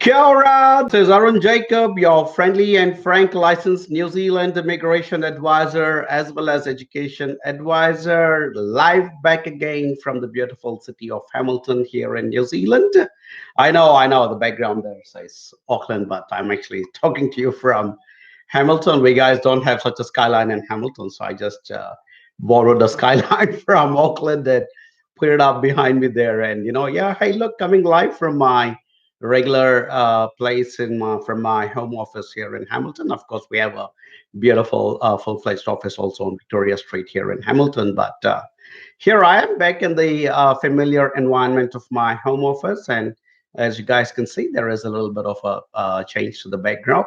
Kia ora, this is Arun Jacob, your friendly and frank licensed New Zealand immigration advisor as well as education advisor, live back again from the beautiful city of Hamilton here in New Zealand. I know, the background there says Auckland, but I'm actually talking to you from Hamilton. We guys don't have such a skyline in Hamilton, so I just borrowed a skyline from Auckland and put it up behind me there. And yeah, hey, look, coming live from my regular place from my home office here in Hamilton. Of course, we have a beautiful full-fledged office also on Victoria Street here in Hamilton. But here I am back in the familiar environment of my home office, and as you guys can see, there is a little bit of a change to the background.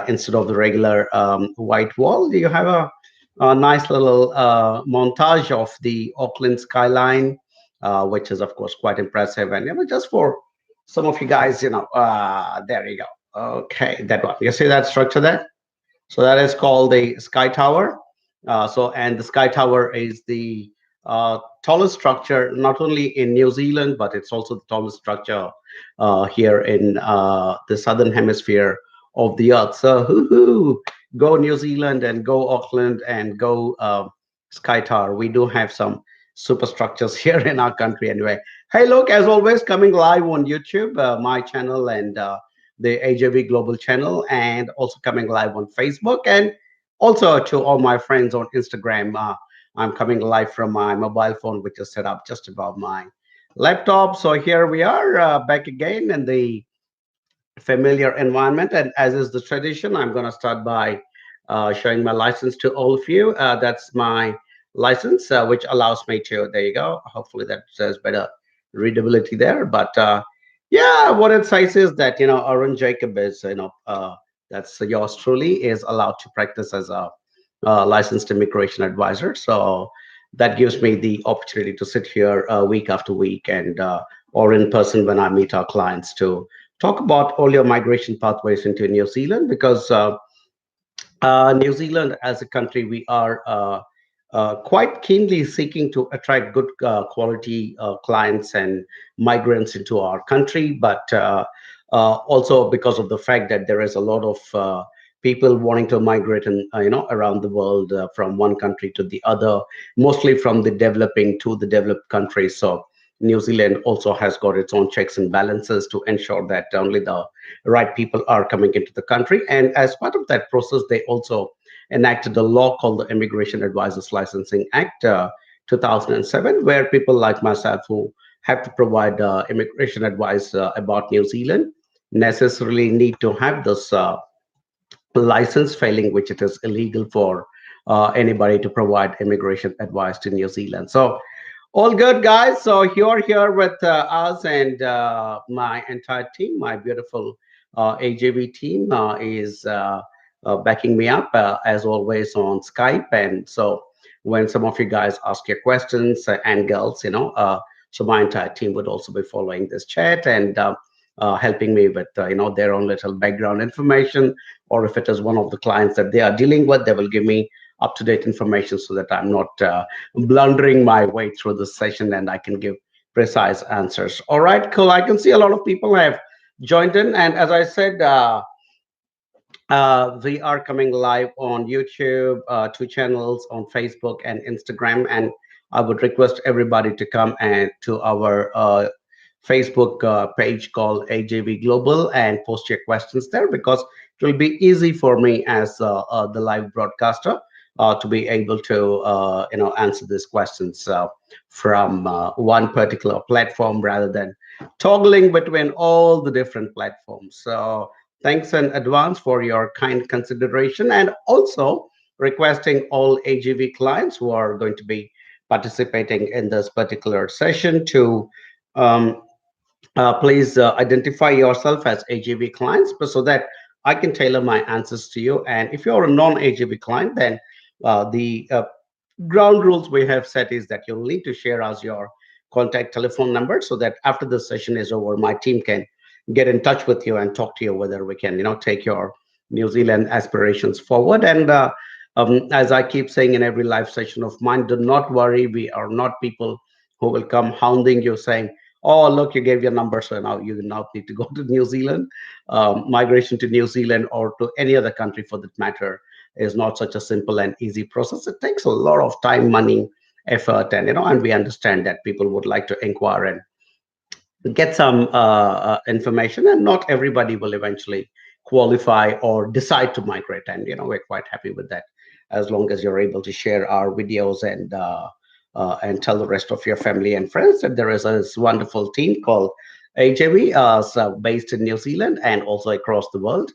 Instead of the regular white wall, you have a nice little montage of the Auckland skyline, which is of course quite impressive. And just for some of you guys, there you go. Okay, that one. You see that structure there? So that is called the Sky Tower. And the Sky Tower is the tallest structure not only in New Zealand, but it's also the tallest structure here in the southern hemisphere of the earth. So, hoo-hoo, go New Zealand and go Auckland and go Sky Tower. We do have some superstructures here in our country anyway. Hey, look, as always, coming live on YouTube, my channel and the AJV Global channel, and also coming live on Facebook, and also to all my friends on Instagram. I'm coming live from my mobile phone, which is set up just above my laptop. So here we are back again in the familiar environment. And as is the tradition, I'm going to start by showing my license to all of you. That's my license, which allows me to, there you go. Hopefully that says better readability there. But yeah, what it says is that, Arun Jacob is, that's yours truly is allowed to practice as a licensed immigration advisor. So that gives me the opportunity to sit here week after week and or in person when I meet our clients to talk about all your migration pathways into New Zealand because New Zealand as a country, we are quite keenly seeking to attract good quality clients and migrants into our country, but also because of the fact that there is a lot of people wanting to migrate and around the world from one country to the other, mostly from the developing to the developed countries. So New Zealand also has got its own checks and balances to ensure that only the right people are coming into the country. And as part of that process, they also enacted a law called the Immigration Advisors Licensing Act 2007, where people like myself who have to provide immigration advice about New Zealand necessarily need to have this license, failing which it is illegal for anybody to provide immigration advice to New Zealand. So all good, guys. So you're here with us and my entire team, my beautiful AJV team is backing me up as always on Skype. And so when some of you guys ask your questions and girls, so my entire team would also be following this chat and helping me with their own little background information, or if it is one of the clients that they are dealing with, they will give me up-to-date information so that I'm not blundering my way through the session and I can give precise answers. All right, cool. I can see a lot of people have joined in, and as I said, we are coming live on YouTube, two channels on Facebook and Instagram, and I would request everybody to come and to our Facebook page called AJV Global and post your questions there because it will be easy for me as the live broadcaster to be able to answer these questions from one particular platform rather than toggling between all the different platforms. So thanks in advance for your kind consideration and also requesting all AGV clients who are going to be participating in this particular session to um, please identify yourself as AGV clients so that I can tailor my answers to you. And if you're a non-AGV client, then the ground rules we have set is that you'll need to share us your contact telephone number so that after the session is over, my team can get in touch with you and talk to you whether we can, take your New Zealand aspirations forward. And as I keep saying in every live session of mine, do not worry. We are not people who will come hounding you saying, Oh, look, you gave your number, so now you now need to go to New Zealand. Migration to New Zealand or to any other country for that matter is not such a simple and easy process. It takes a lot of time, money, effort, and and we understand that people would like to inquire and get some information, and not everybody will eventually qualify or decide to migrate. And we're quite happy with that, as long as you're able to share our videos and tell the rest of your family and friends that there is this wonderful team called AJV, so based in New Zealand and also across the world,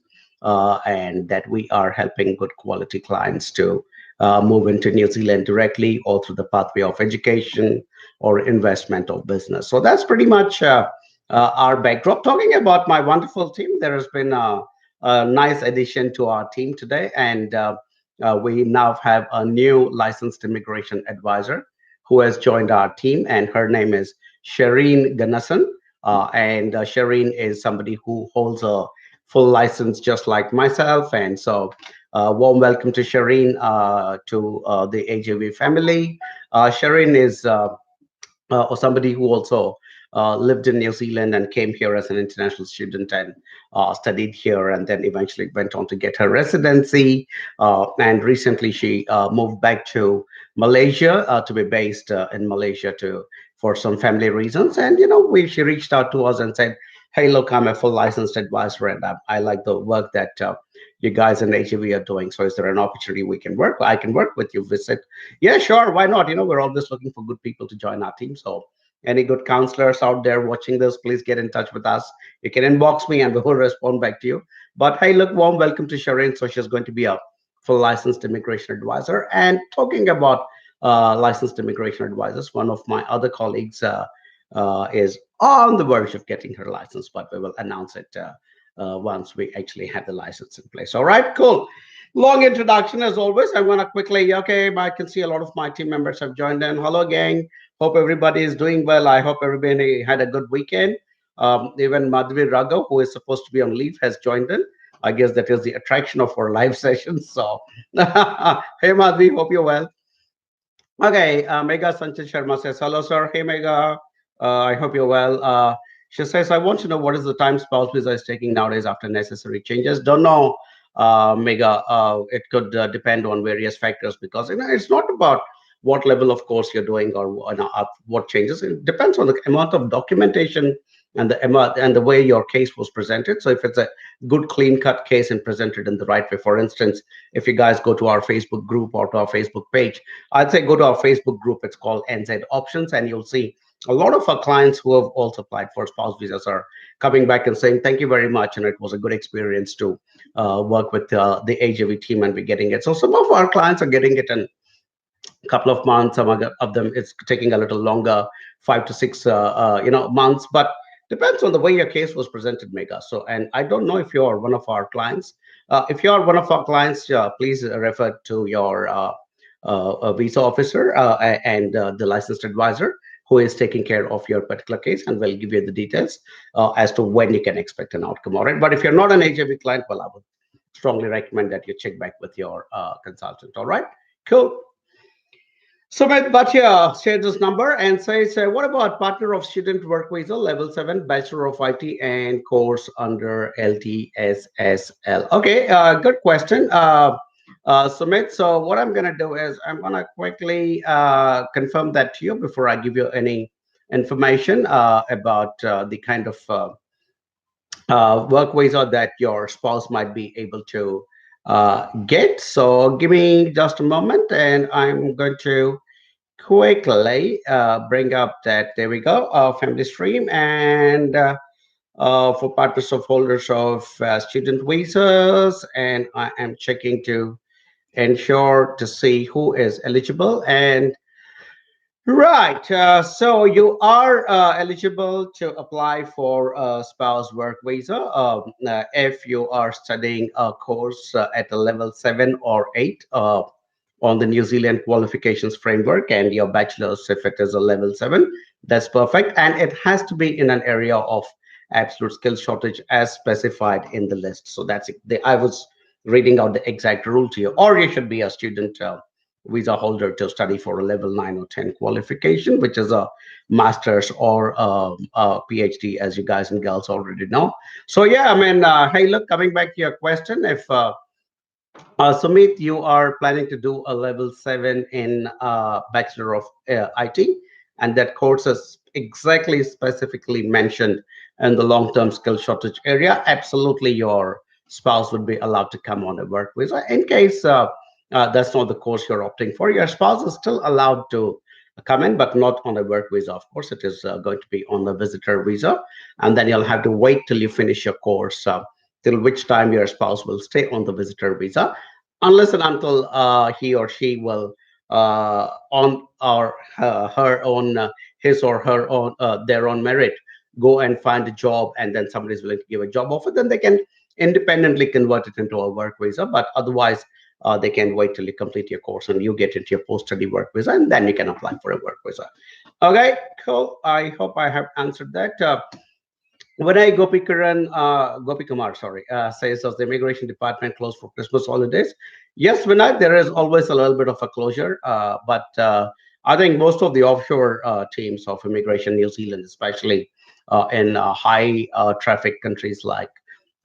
and that we are helping good quality clients to move into New Zealand directly or through the pathway of education or investment or business. So that's pretty much our backdrop. Talking about my wonderful team, there has been a nice addition to our team today, and we now have a new licensed immigration advisor who has joined our team, and her name is Shireen Ganasan. And Shireen is somebody who holds a full license just like myself, and so warm welcome to Shireen to the AJV family. Shireen is or somebody who also lived in New Zealand and came here as an international student and studied here, and then eventually went on to get her residency. And recently, she moved back to Malaysia to be based in Malaysia to for some family reasons. And she reached out to us and said, "Hey, look, I'm a full licensed advisor, and I like the work that." You guys in HEV are doing. So, is there an opportunity we can work? I can work with you. Visit. Yeah, sure. Why not? We're always looking for good people to join our team. So, any good counselors out there watching this, please get in touch with us. You can inbox me and we will respond back to you. But hey, look, warm welcome to Shireen. So, she's going to be a full licensed immigration advisor. And talking about licensed immigration advisors, one of my other colleagues is on the verge of getting her license, but we will announce it once we actually have the license in place. All right, cool. Long introduction as always. I'm gonna quickly, okay, I can see a lot of my team members have joined in. Hello, gang. Hope everybody is doing well. I hope everybody had a good weekend. Even Madhvi Raghav, who is supposed to be on leave, has joined in. I guess that is the attraction of our live sessions. So, hey, Madhvi, hope you're well. Okay, Mega Sanchit Sharma says, hello, sir. Hey, Mega. I hope you're well. She says, I want to know what is the time spouse visa is taking nowadays after necessary changes. Don't know, Mega. It could depend on various factors because it's not about what level of course you're doing or what changes. It depends on the amount of documentation and the amount and the way your case was presented. So if it's a good clean cut case and presented in the right way, for instance, if you guys go to our Facebook group or to our Facebook page, I'd say go to our Facebook group. It's called NZ Options, and you'll see a lot of our clients who have also applied for spouse visas are coming back and saying thank you very much, and it was a good experience to work with the AJV team and be getting it. So some of our clients are getting it in couple of months. Some of them it's taking a little longer, 5 to 6 months, but depends on the way your case was presented, Mega. So, and I don't know if you're one of our clients. If you are one of our clients, please refer to your visa officer and the licensed advisor who is taking care of your particular case, and will give you the details as to when you can expect an outcome. All right. But if you're not an AJB client, well, I would strongly recommend that you check back with your consultant. All right. Cool. Sumit Bhatia shared this number and says, what about partner of student work visa level 7, Bachelor of IT and course under LTSSL? Okay, good question, Sumit. So what I'm going to do is I'm going to quickly confirm that to you before I give you any information about the kind of work visa that your spouse might be able to get. So give me just a moment and I'm going to quickly bring up that there we go family stream and for partners of holders of student visas, and I am checking to ensure to see who is eligible. And right, so you are eligible to apply for a spouse work visa if you are studying a course at a level 7 or 8 on the New Zealand qualifications framework, and your bachelor's, if it is a level 7, that's perfect. And it has to be in an area of absolute skill shortage as specified in the list. So that's it. I was reading out the exact rule to you, or you should be a student visa holder to study for a level 9 or 10 qualification, which is a master's or a PhD, as you guys and girls already know. So yeah, I mean, hey, look, coming back to your question, if Sumit, you are planning to do a level 7 in Bachelor of IT, and that course is exactly specifically mentioned in the long-term skill shortage area. Absolutely, your spouse would be allowed to come on a work visa. In case that's not the course you're opting for, your spouse is still allowed to come in, but not on a work visa. Of course, it is going to be on the visitor visa, and then you'll have to wait till you finish your course. Till which time your spouse will stay on the visitor visa, unless and until he or she will on or her own his or her own their own merit go and find a job, and then somebody is willing to give a job offer, then they can independently convert it into a work visa. But otherwise, they can wait till you complete your course and you get into your post-study work visa, and then you can apply for a work visa. Okay, cool. I hope I have answered that. Vinay Gopi Kumar, sorry, says, "Does the immigration department closed for Christmas holidays?" Yes, Vinay, there is always a little bit of a closure, but I think most of the offshore teams of immigration, New Zealand, especially in high traffic countries like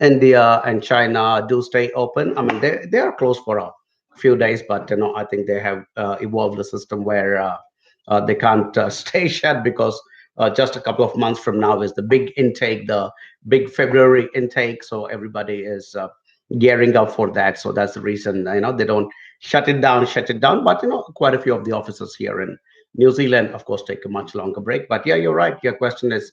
India and China, do stay open. I mean, they are closed for a few days, but I think they have evolved a system where they can't stay shut, because just a couple of months from now is the big intake, the big February intake. So everybody is gearing up for that. So that's the reason, they don't shut it down. But quite a few of the offices here in New Zealand, of course, take a much longer break. But yeah, you're right. Your question is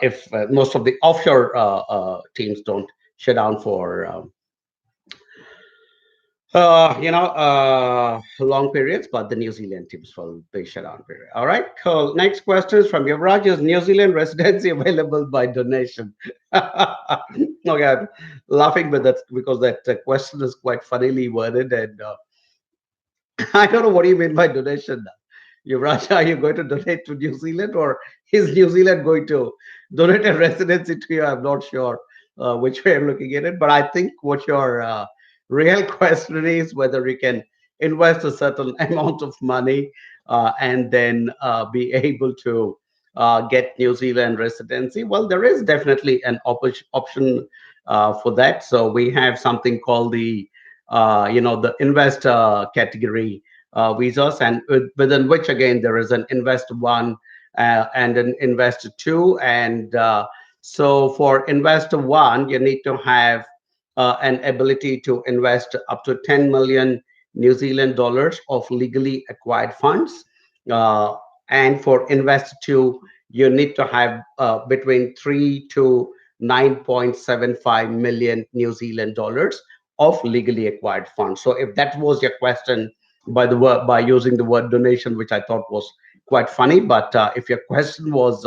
if most of the offshore teams don't shut down for long periods, but the New Zealand teams will be shut down period. All right, cool. Next question is from Yuvraj. Is New Zealand residency available by donation? Okay, I'm laughing with that because that question is quite funnily worded, and I don't know what do you mean by donation. Yuvraj, are you going to donate to New Zealand, or is New Zealand going to donate a residency to you? I'm not sure which way I'm looking at it, but I think what your real question is whether you can invest a certain amount of money and then be able to get New Zealand residency. Well, there is definitely an option for that. So we have something called the investor category visas, and within which again there is an invest one and an investor two. And so for investor one, you need to have an ability to invest up to 10 million New Zealand dollars of legally acquired funds. Uh, and for investor two, you need to have between 3 to 9.75 million New Zealand dollars of legally acquired funds. So if that was your question, by using the word donation, which I thought was quite funny. But if your question was,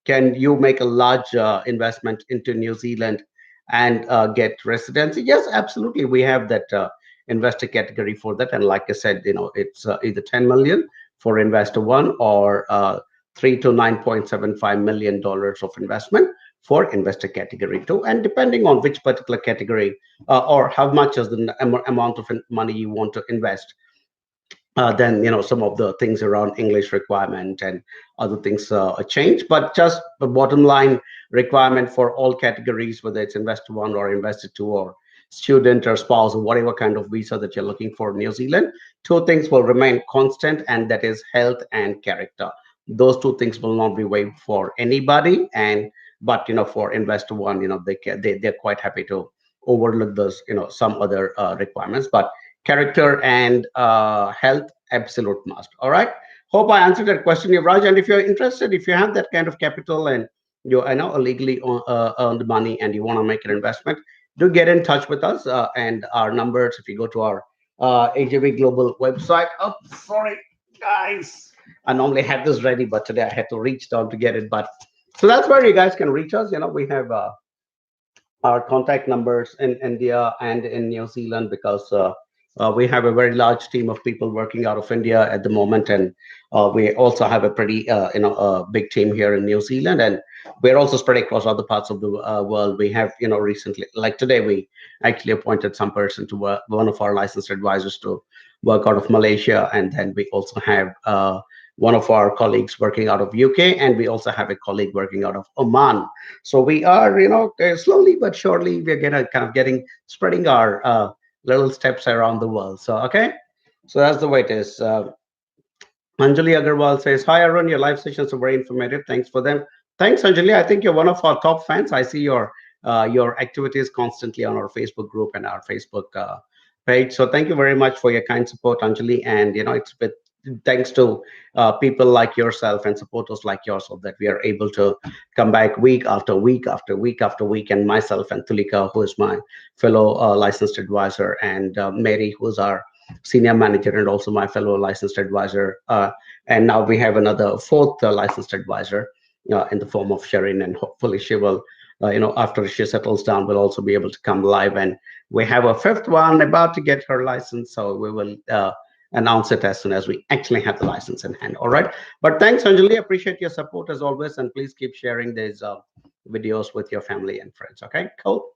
can you make a large investment into New Zealand and get residency? Yes, absolutely. We have that investor category for that. And like I said, it's either 10 million for investor one, or 3 to 9.75 million dollars of investment for investor category two. And depending on which particular category or how much is the amount of money you want to invest, then some of the things around English requirement and other things change. But just the bottom line requirement for all categories, whether it's investor one or investor two or student or spouse or whatever kind of visa that you're looking for in New Zealand, two things will remain constant, and that is health and character. Those two things will not be waived for anybody. And but for investor one, they're quite happy to overlook those some other requirements. But character and health, absolute must. All right. Hope I answered that question, Yuvraj. And if you're interested, if you have that kind of capital and you I know illegally earned money and you want to make an investment, do get in touch with us. And our numbers, if you go to our AJV Global website. Oh, sorry, guys. I normally have this ready, but today I had to reach down to get it. But so that's where you guys can reach us. We have our contact numbers in India and in New Zealand, because We have a very large team of people working out of India at the moment, and we also have a pretty big team here in New Zealand, and we're also spread across other parts of the world. We have recently, like today, we actually appointed some person to work, one of our licensed advisors to work out of Malaysia, and then we also have one of our colleagues working out of UK, and we also have a colleague working out of Oman. So we are, slowly but surely, we're gonna kind of getting spreading our little steps around the world. So okay, so that's the way it is. Anjali Agarwal says, "Hi Arun, your live sessions are very informative. Thanks for them." Thanks, Anjali. I think you're one of our top fans. I see your activities constantly on our Facebook group and our Facebook page. So thank you very much for your kind support, Anjali. And it's with thanks to people like yourself and supporters like yourself that we are able to come back week after week after week after week. And myself and Tulika, who is my fellow licensed advisor, and Mary, who's our senior manager and also my fellow licensed advisor. And now we have another fourth licensed advisor in the form of Sharon, and hopefully she will, after she settles down, will also be able to come live. And we have a fifth one about to get her license, so we will announce it as soon as we actually have the license in hand. All right. But thanks, Anjali. Appreciate your support as always, and please keep sharing these videos with your family and friends. Okay, cool.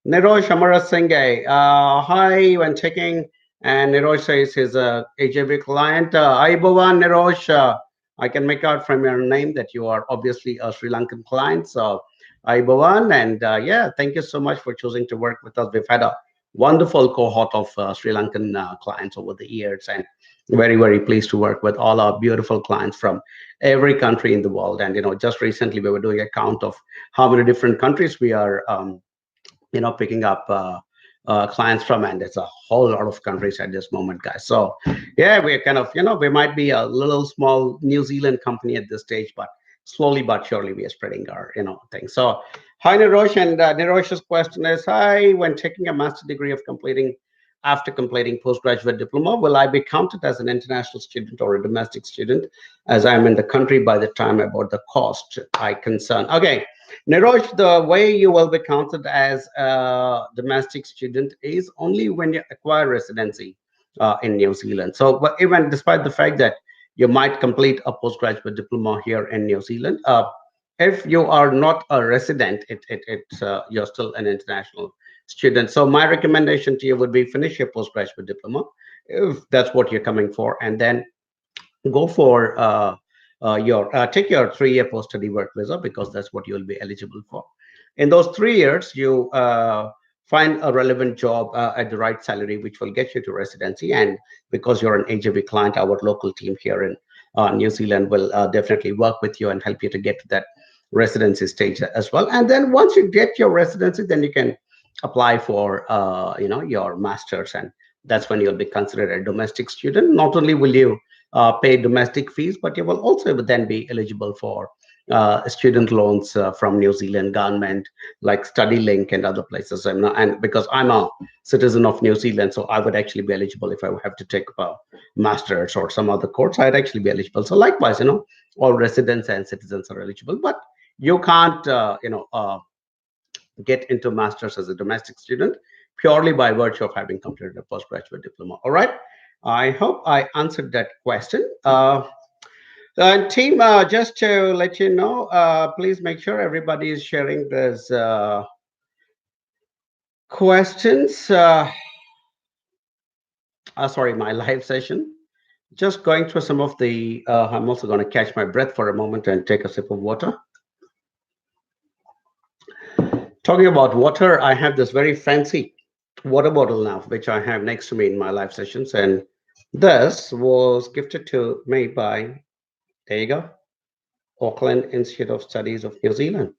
Niroj Amarasinghe. Hi, when checking, and Niroj says he's a AJV client. Hi, Bhavan, Niroj. I can make out from your name that you are obviously a Sri Lankan client. So, hi, Bhavan. And yeah, thank you so much for choosing to work with us. We've had a wonderful cohort of Sri Lankan clients over the years, and very, very pleased to work with all our beautiful clients from every country in the world. And, just recently we were doing a count of how many different countries we are. Picking up clients from, and it's a whole lot of countries at this moment, guys. So yeah, we're kind of, we might be a little small New Zealand company at this stage, but slowly but surely we are spreading our, thing. So hi, Nirosh, and Nirosh's question is, hi, when taking a master degree of completing after completing postgraduate diploma, will I be counted as an international student or a domestic student, as I'm in the country by the time about the cost I concern? Okay, Niroj, the way you will be counted as a domestic student is only when you acquire residency in New Zealand. So, but even despite the fact that you might complete a postgraduate diploma here in New Zealand, if you are not a resident, you're still an international student. So, my recommendation to you would be finish your postgraduate diploma if that's what you're coming for, and then go for your take your 3-year post-study work visa, because that's what you'll be eligible for. In those 3 years, you find a relevant job at the right salary, which will get you to residency. And because you're an AJB client, our local team here in New Zealand will definitely work with you and help you to get to that residency stage as well. And then once you get your residency, then you can apply for your masters, and that's when you'll be considered a domestic student. Not only will you pay domestic fees, but you will also then be eligible for student loans from New Zealand government, like Study Link and other places. And because I'm a citizen of New Zealand, so I would actually be eligible if I would have to take a master's or some other course. I'd actually be eligible. So likewise, all residents and citizens are eligible, but you can't, get into masters as a domestic student purely by virtue of having completed a postgraduate diploma. All right. I hope I answered that question. Team, just to let you know, please make sure everybody is sharing these questions. Sorry, my live session. Just going through some of the. I'm also going to catch my breath for a moment and take a sip of water. Talking about water, I have this very fancy water bottle now, which I have next to me in my live sessions, and this was gifted to me by, there you go, Auckland Institute of Studies of New Zealand.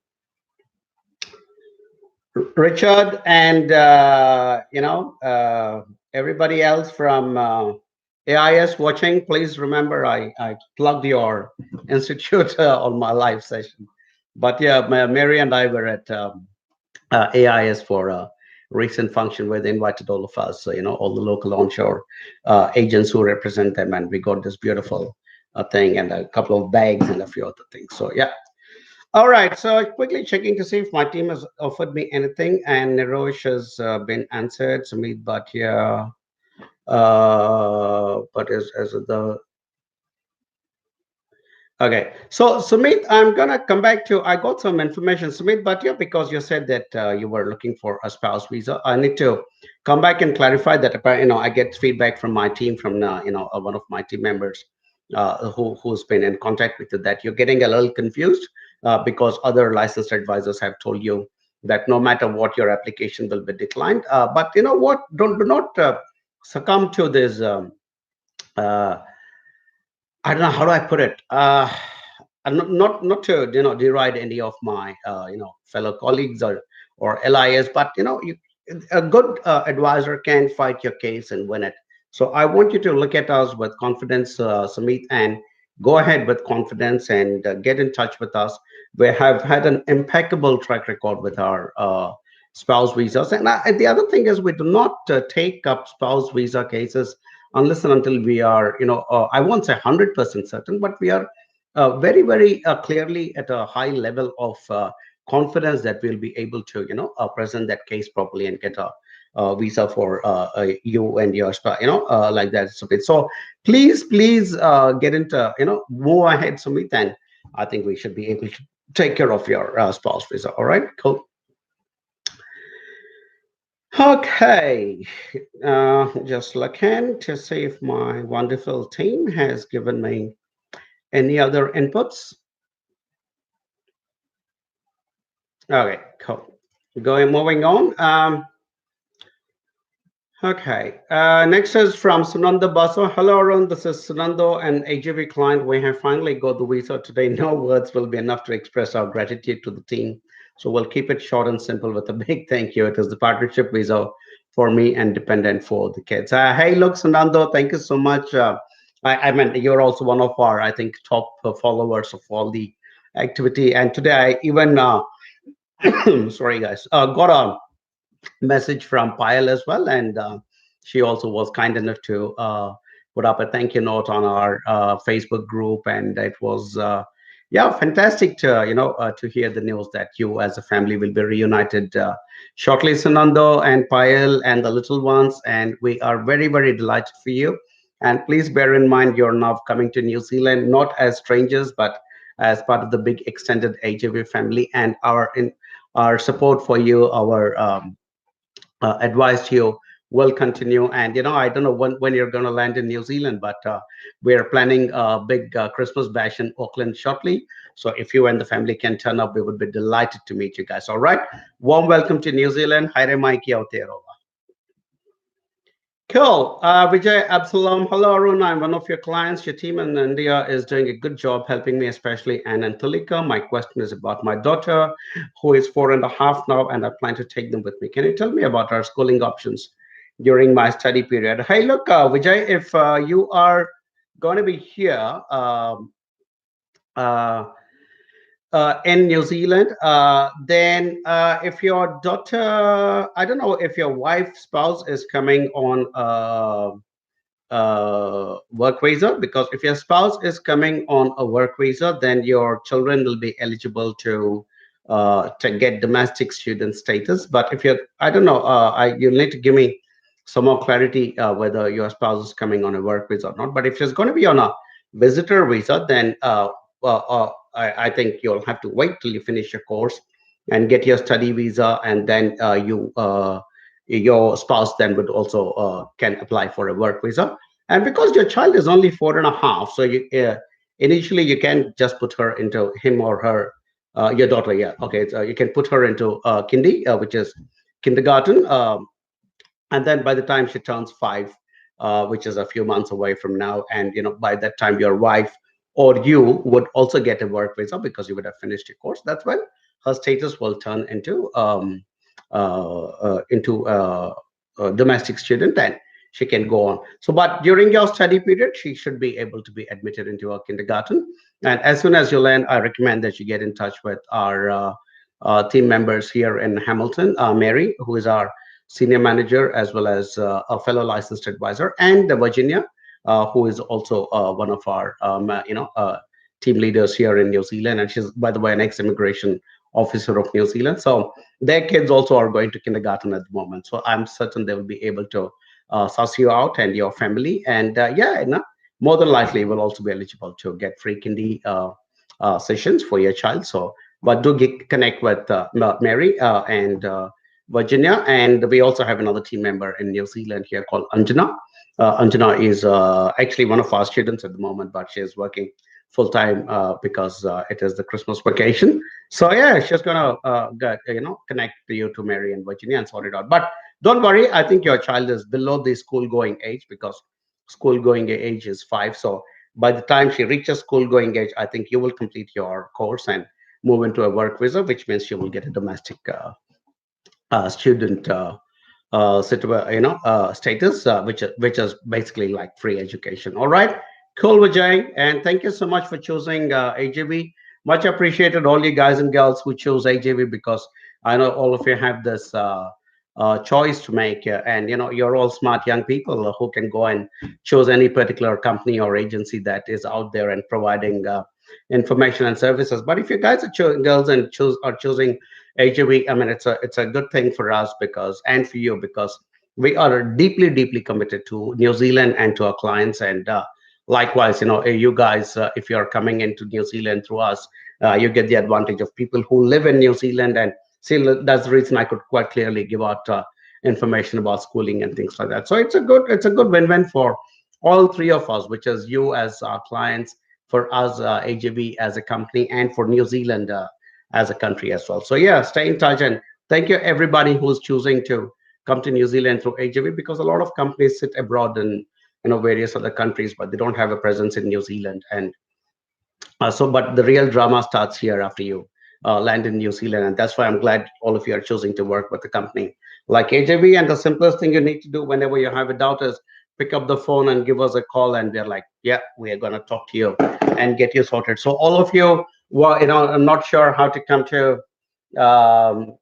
Richard, and everybody else from AIS watching, please remember I plugged your institute on my live session. But yeah, Mary and I were at AIS for a recent function where they invited all of us, all the local onshore agents who represent them, and we got this beautiful thing and a couple of bags and a few other things. So yeah. All right. So quickly checking to see if my team has offered me anything, and Nirosh has been answered. Sumit Bhatia, But as the Okay, so Sumit, I'm gonna come back to. I got some information, Sumit, but yeah, because you said that you were looking for a spouse visa, I need to come back and clarify that. I get feedback from my team, from one of my team members, who's been in contact with you, that you're getting a little confused because other licensed advisors have told you that no matter what, your application will be declined. But you know what? Don't do not succumb to this. Uh, I don't know how do I put it. And not to deride any of my fellow colleagues or LIS, but a good advisor can fight your case and win it. So I want you to look at us with confidence, Samit, and go ahead with confidence and get in touch with us. We have had an impeccable track record with our spouse visas, and the other thing is we do not take up spouse visa cases unless and until we are, I won't say 100% certain, but we are very, very clearly at a high level of confidence that we'll be able to, present that case properly and get a visa for you and your spouse, like that. So please get into, move ahead, Sumit, and I think we should be able to take care of your spouse visa. All right, cool. Okay, just looking to see if my wonderful team has given me any other inputs. Okay, cool. Moving on. Okay. Next is from Sunanda Basu. Hello, Arun. This is Sunando, an AJV client. We have finally got the visa today. No words will be enough to express our gratitude to the team. So we'll keep it short and simple with a big thank you. It is the partnership visa for me and dependent for the kids. Hey, look, Sunando, thank you so much. I mean, you're also one of our, I think, top followers of all the activity. And today I even, sorry, guys, got a message from Payal as well, and she also was kind enough to put up a thank you note on our Facebook group, and it was yeah, fantastic to to hear the news that you as a family will be reunited shortly, Sanando and Payal and the little ones, and we are very delighted for you. And please bear in mind you're now coming to New Zealand not as strangers, but as part of the big extended AJV family, and our support for you, our advice to you will continue. And I don't know when you're going to land in New Zealand, but we're planning a big Christmas bash in Auckland shortly. So if you and the family can turn up, we would be delighted to meet you guys. All right. Warm welcome to New Zealand. Haere Mikey Aotearoa. Cool. Vijay Absalom. Hello, Arun. I'm one of your clients. Your team in India is doing a good job helping me, especially Anne and Tulika. My question is about my daughter, who is 4.5 now, and I plan to take them with me. Can you tell me about our schooling options during my study period? Hey, look, Vijay, if you are going to be here, uh, in New Zealand, then if your daughter, I don't know if your wife, spouse is coming on work visa, because if your spouse is coming on a work visa, then your children will be eligible to get domestic student status. But if you're, I don't know, you need to give me some more clarity whether your spouse is coming on a work visa or not. But if she's going to be on a visitor visa, then I think you'll have to wait till you finish your course and get your study visa, and then your spouse then would also can apply for a work visa. And because your child is only 4.5, so initially you can just put her into him or her, your daughter, yeah, okay, so you can put her into kindi, which is kindergarten, and then by the time she turns 5, which is a few months away from now, and by that time your wife or you would also get a work visa because you would have finished your course. That's when her status will turn into a domestic student, and she can go on. So, but during your study period, she should be able to be admitted into a kindergarten. And as soon as you land, I recommend that you get in touch with our team members here in Hamilton, Mary, who is our senior manager, as well as a fellow licensed advisor, and Virginia, who is also one of our team leaders here in New Zealand, and she's, by the way, an ex-immigration officer of New Zealand. So their kids also are going to kindergarten at the moment. So I'm certain they will be able to suss you out and your family. And yeah, more than likely you will also be eligible to get free kindy sessions for your child. So, but do connect with Mary and Virginia, and we also have another team member in New Zealand here called Anjana. Anjana is actually one of our students at the moment, but she is working full time because it is the Christmas vacation. So yeah, she's gonna connect you to Mary and Virginia and sort it out. But don't worry, I think your child is below the school going age because school going age is 5. So by the time she reaches school going age, I think you will complete your course and move into a work visa, which means you will get a domestic student status, which is basically like free education. All right, cool, Vijay, and thank you so much for choosing AJV. Much appreciated, all you guys and girls who chose AJV, because I know all of you have this choice to make, and you're all smart young people who can go and choose any particular company or agency that is out there and providing information and services. But if you guys are girls and are choosing AJV, I mean, it's a good thing for us, because and for you, because we are deeply deeply committed to New Zealand and to our clients. And likewise, you guys, if you're coming into New Zealand through us, you get the advantage of people who live in New Zealand. And see, that's the reason I could quite clearly give out information about schooling and things like that. So it's a good win-win for all three of us, which is you as our clients, for us, AJV as a company, and for New Zealand as a country as well. So yeah, stay in touch, and thank you everybody who's choosing to come to New Zealand through AJV, because a lot of companies sit abroad in various other countries, but they don't have a presence in New Zealand. And but the real drama starts here after you land in New Zealand, and that's why I'm glad all of you are choosing to work with a company like AJV. And the simplest thing you need to do whenever you have a doubt is pick up the phone and give us a call, and we're like, yeah, we are going to talk to you and get you sorted. So all of you who are, I'm not sure how to come to um,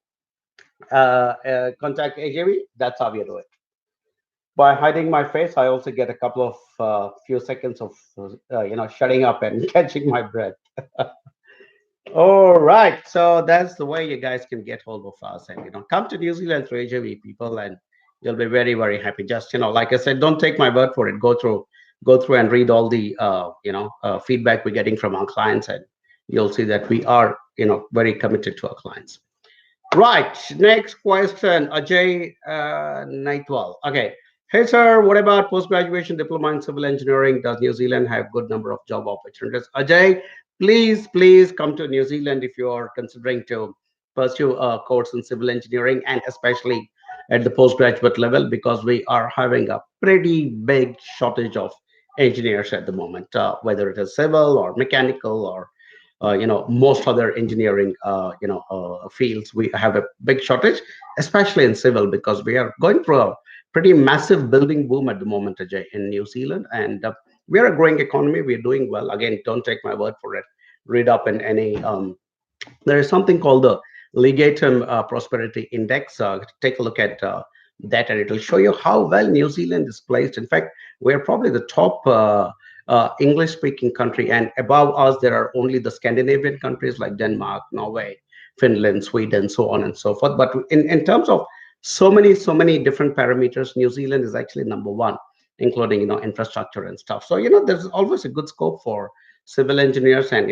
contact AJV, that's how we do it. By hiding my face, I also get a couple of few seconds of shutting up and catching my breath. All right, so that's the way you guys can get hold of us, and come to New Zealand through AJV, people, and you'll be very very happy. Just like I said, don't take my word for it. Go through and read all the feedback we're getting from our clients, and you'll see that we are very committed to our clients. Right, next question, Ajay Naitwal. Okay. Hey, sir, what about post-graduation diploma in civil engineering? Does New Zealand have good number of job opportunities? Ajay, please come to New Zealand if you are considering to pursue a course in civil engineering, and especially at the postgraduate level, because we are having a pretty big shortage of engineers at the moment, whether it is civil or mechanical or most other engineering fields. We have a big shortage, especially in civil, because we are going through a pretty massive building boom at the moment, Ajay, in New Zealand. And we are a growing economy. We are doing well. Again, don't take my word for it. Read up in any there is something called the Legatum Prosperity Index. Take a look at that, and it will show you how well New Zealand is placed. In fact, we're probably the top English-speaking country, and above us there are only the Scandinavian countries like Denmark, Norway, Finland, Sweden, so on and so forth. But in terms of so many different parameters, New Zealand is actually number one, including infrastructure and stuff. So there's always a good scope for civil engineers. And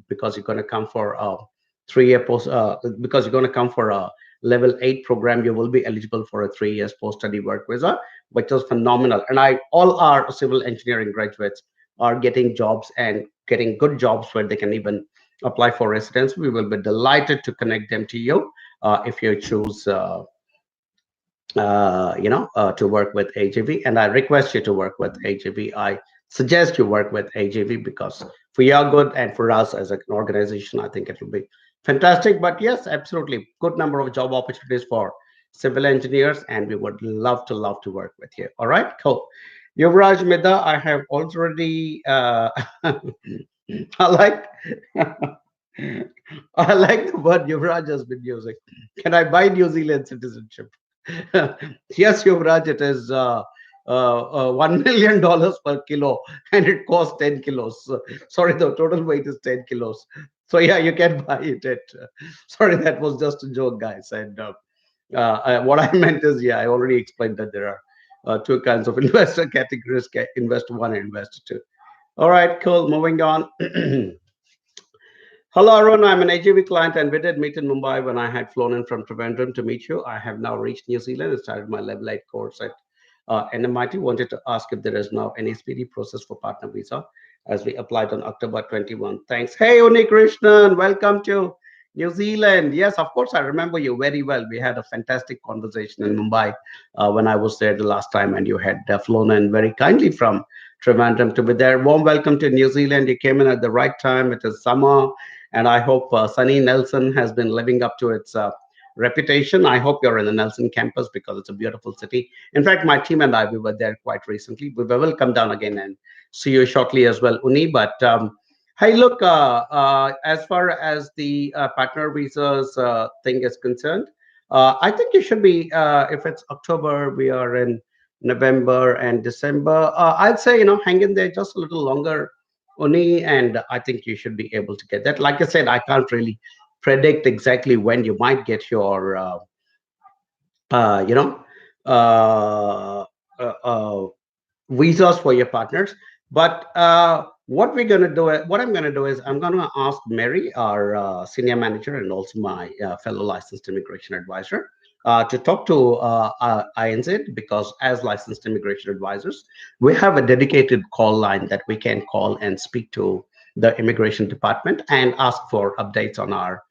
because you're going to come for 3 year post because you're going to come for a level 8 program, you will be eligible for a 3 years post study work visa, which is phenomenal. And I all our civil engineering graduates are getting jobs, and getting good jobs where they can even apply for residence. We will be delighted to connect them to you if you choose to work with AJV. And I request you to work with AJV. I suggest you work with AJV, because for your good and for us as an organization, I think it will be fantastic. But yes, absolutely, good number of job opportunities for civil engineers, and we would love to work with you. All right, cool. Yuvraj Mida, I have already. I like. I like the word Yuvraj has been using. Can I buy New Zealand citizenship? Yes, Yuvraj, it is $1 million per kilo, and it costs 10 kilos. Sorry, the total weight is 10 kilos. So yeah, you can buy it at. Sorry, that was just a joke, guys. And what I meant is, yeah, I already explained that there are two kinds of investor categories: investor one and investor two. All right, cool. Moving on. Hello, Arun. I'm an AGV client, and we did meet in Mumbai when I had flown in from Trivandrum to meet you. I have now reached New Zealand and started my level 8 course at NMIT. Wanted to ask if there is now any speedy process for partner visa as we applied on October 21. Thanks. Hey, Uni Krishnan, welcome to New Zealand. Yes, of course, I remember you very well. We had a fantastic conversation in Mumbai when I was there the last time, and you had flown in very kindly from Trivandrum to be there. Warm welcome to New Zealand. You came in at the right time. It is summer, and I hope sunny Nelson has been living up to its reputation. I hope you're in the Nelson campus because it's a beautiful city. In fact, my team and I, we were there quite recently. We will come down again and see you shortly as well, Uni. But hey, look, as far as the partner visas thing is concerned, I think you should be, if it's October, we are in November and December. I'd say, hang in there just a little longer, Uni, and I think you should be able to get that. Like I said, I can't really predict exactly when you might get your, uh, you know, uh, uh, uh, visas for your partners. But what I'm gonna do is I'm gonna ask Mary, our senior manager and also my fellow licensed immigration advisor, to talk to INZ because as licensed immigration advisors, we have a dedicated call line that we can call and speak to the immigration department and ask for updates on our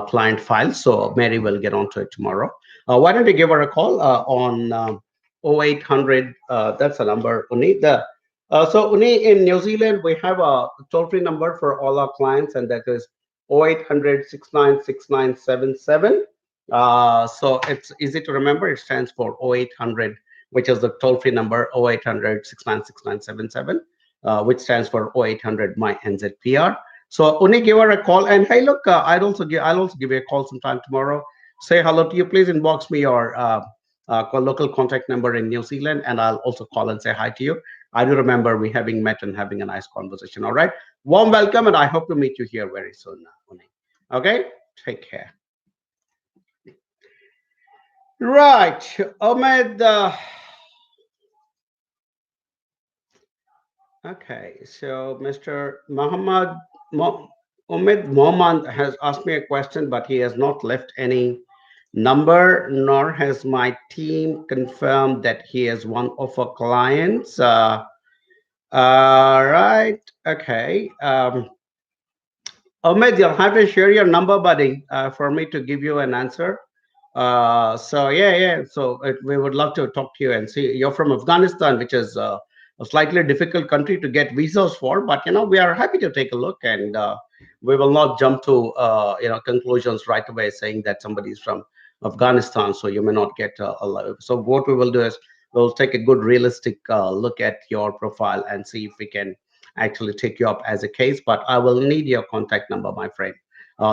client files. So Mary will get onto it tomorrow. Why don't you give her a call on 0800, that's a number, Uni. So, Uni, in New Zealand, we have a toll free number for all our clients, and that is 0800 696977. So, it's easy to remember. It stands for 0800, which is the toll free number 0800 696977, which stands for 0800 my NZPR. So, Uni, give her a call. And hey, look, I'll also give you a call sometime tomorrow. Say hello to you. Please inbox me your local contact number in New Zealand, and I'll also call and say hi to you. I do remember we having met and having a nice conversation. All right, warm welcome, and I hope to meet you here very soon, Uni. Okay, take care. Right, Ahmed. Okay, so Mr. Ahmed Mohammed has asked me a question, but he has not left any number, nor has my team confirmed that he is one of our clients. Right. Okay. Ahmed, you'll have to share your number, buddy, for me to give you an answer. So yeah, yeah. So we would love to talk to you and see. You're from Afghanistan, which is a slightly difficult country to get visas for, but we are happy to take a look, and we will not jump to conclusions right away saying that somebody is from Afghanistan, so you may not get so what we will do is we'll take a good realistic look at your profile and see if we can actually take you up as a case. But I will need your contact number, my friend.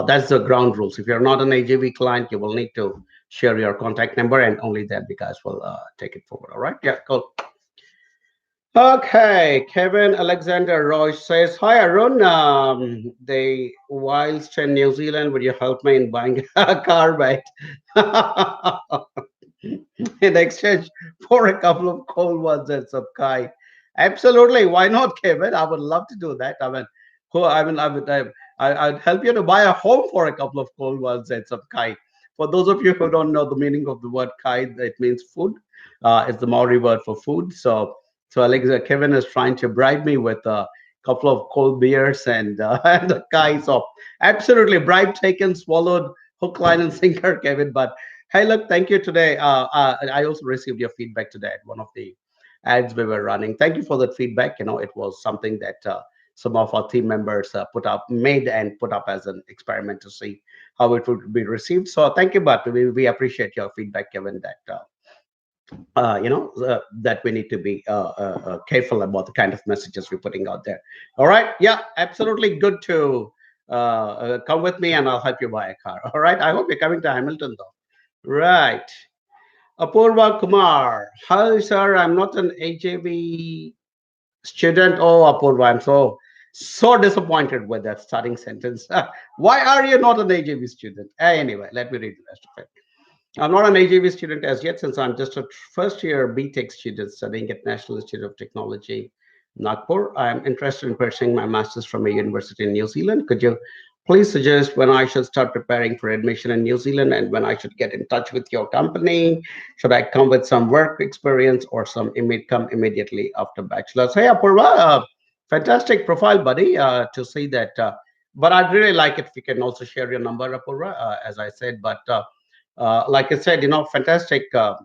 That's the ground rules. If you're not an AJV client, you will need to share your contact number, and only then the guys will take it forward. All right? Yeah, cool. Okay, Kevin Alexander Roy says, "Hi Arun, the whilst in New Zealand, would you help me in buying a car, mate? In exchange for a couple of cold ones and some kai. Absolutely, why not, Kevin? I would love to do that. I'd help you to buy a home for a couple of cold ones and some kai. For those of you who don't know the meaning of the word kai, it means food. It's the Maori word for food. So Alexa, Kevin is trying to bribe me with a couple of cold beers and and the kai. So absolutely, bribe taken, swallowed, hook, line, and sinker, Kevin. But hey, look, thank you today. I also received your feedback today at one of the ads we were running. Thank you for that feedback. It was something that some of our team members made and put up as an experiment to see how it would be received. So thank you, but we appreciate your feedback, Kevin, that we need to be careful about the kind of messages we're putting out there. All right. Yeah, absolutely good to come with me and I'll help you buy a car. All right. I hope you're coming to Hamilton though. Right. Apurva Kumar. Hi, sir. I'm not an AJV student. Oh, Apurva, I'm so disappointed with that starting sentence. Why are you not an AJV student? Anyway, let me read the rest of it. I'm not an AJV student as yet, since I'm just a first year BTech student studying at National Institute of Technology, Nagpur. I'm interested in pursuing my master's from a university in New Zealand. Could you please suggest when I should start preparing for admission in New Zealand and when I should get in touch with your company? Should I come with some work experience or come immediately after bachelor's? Hey, Apurva, fantastic profile, buddy, to see that. But I'd really like it if you can also share your number, Apurva, as I said. But like I said, fantastic uh,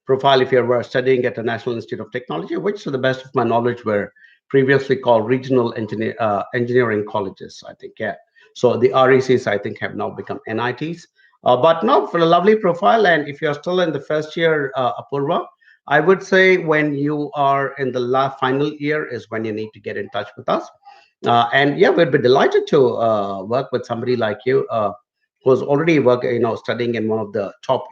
profile if you were studying at the National Institute of Technology, which, to the best of my knowledge, were previously called regional engineering colleges, I think. Yeah. So the RECs, I think, have now become NITs. But no, for a lovely profile. And if you're still in the first year, Apurva, I would say when you are in the final year is when you need to get in touch with us. And yeah, we'd be delighted to work with somebody like you who's already studying in one of the top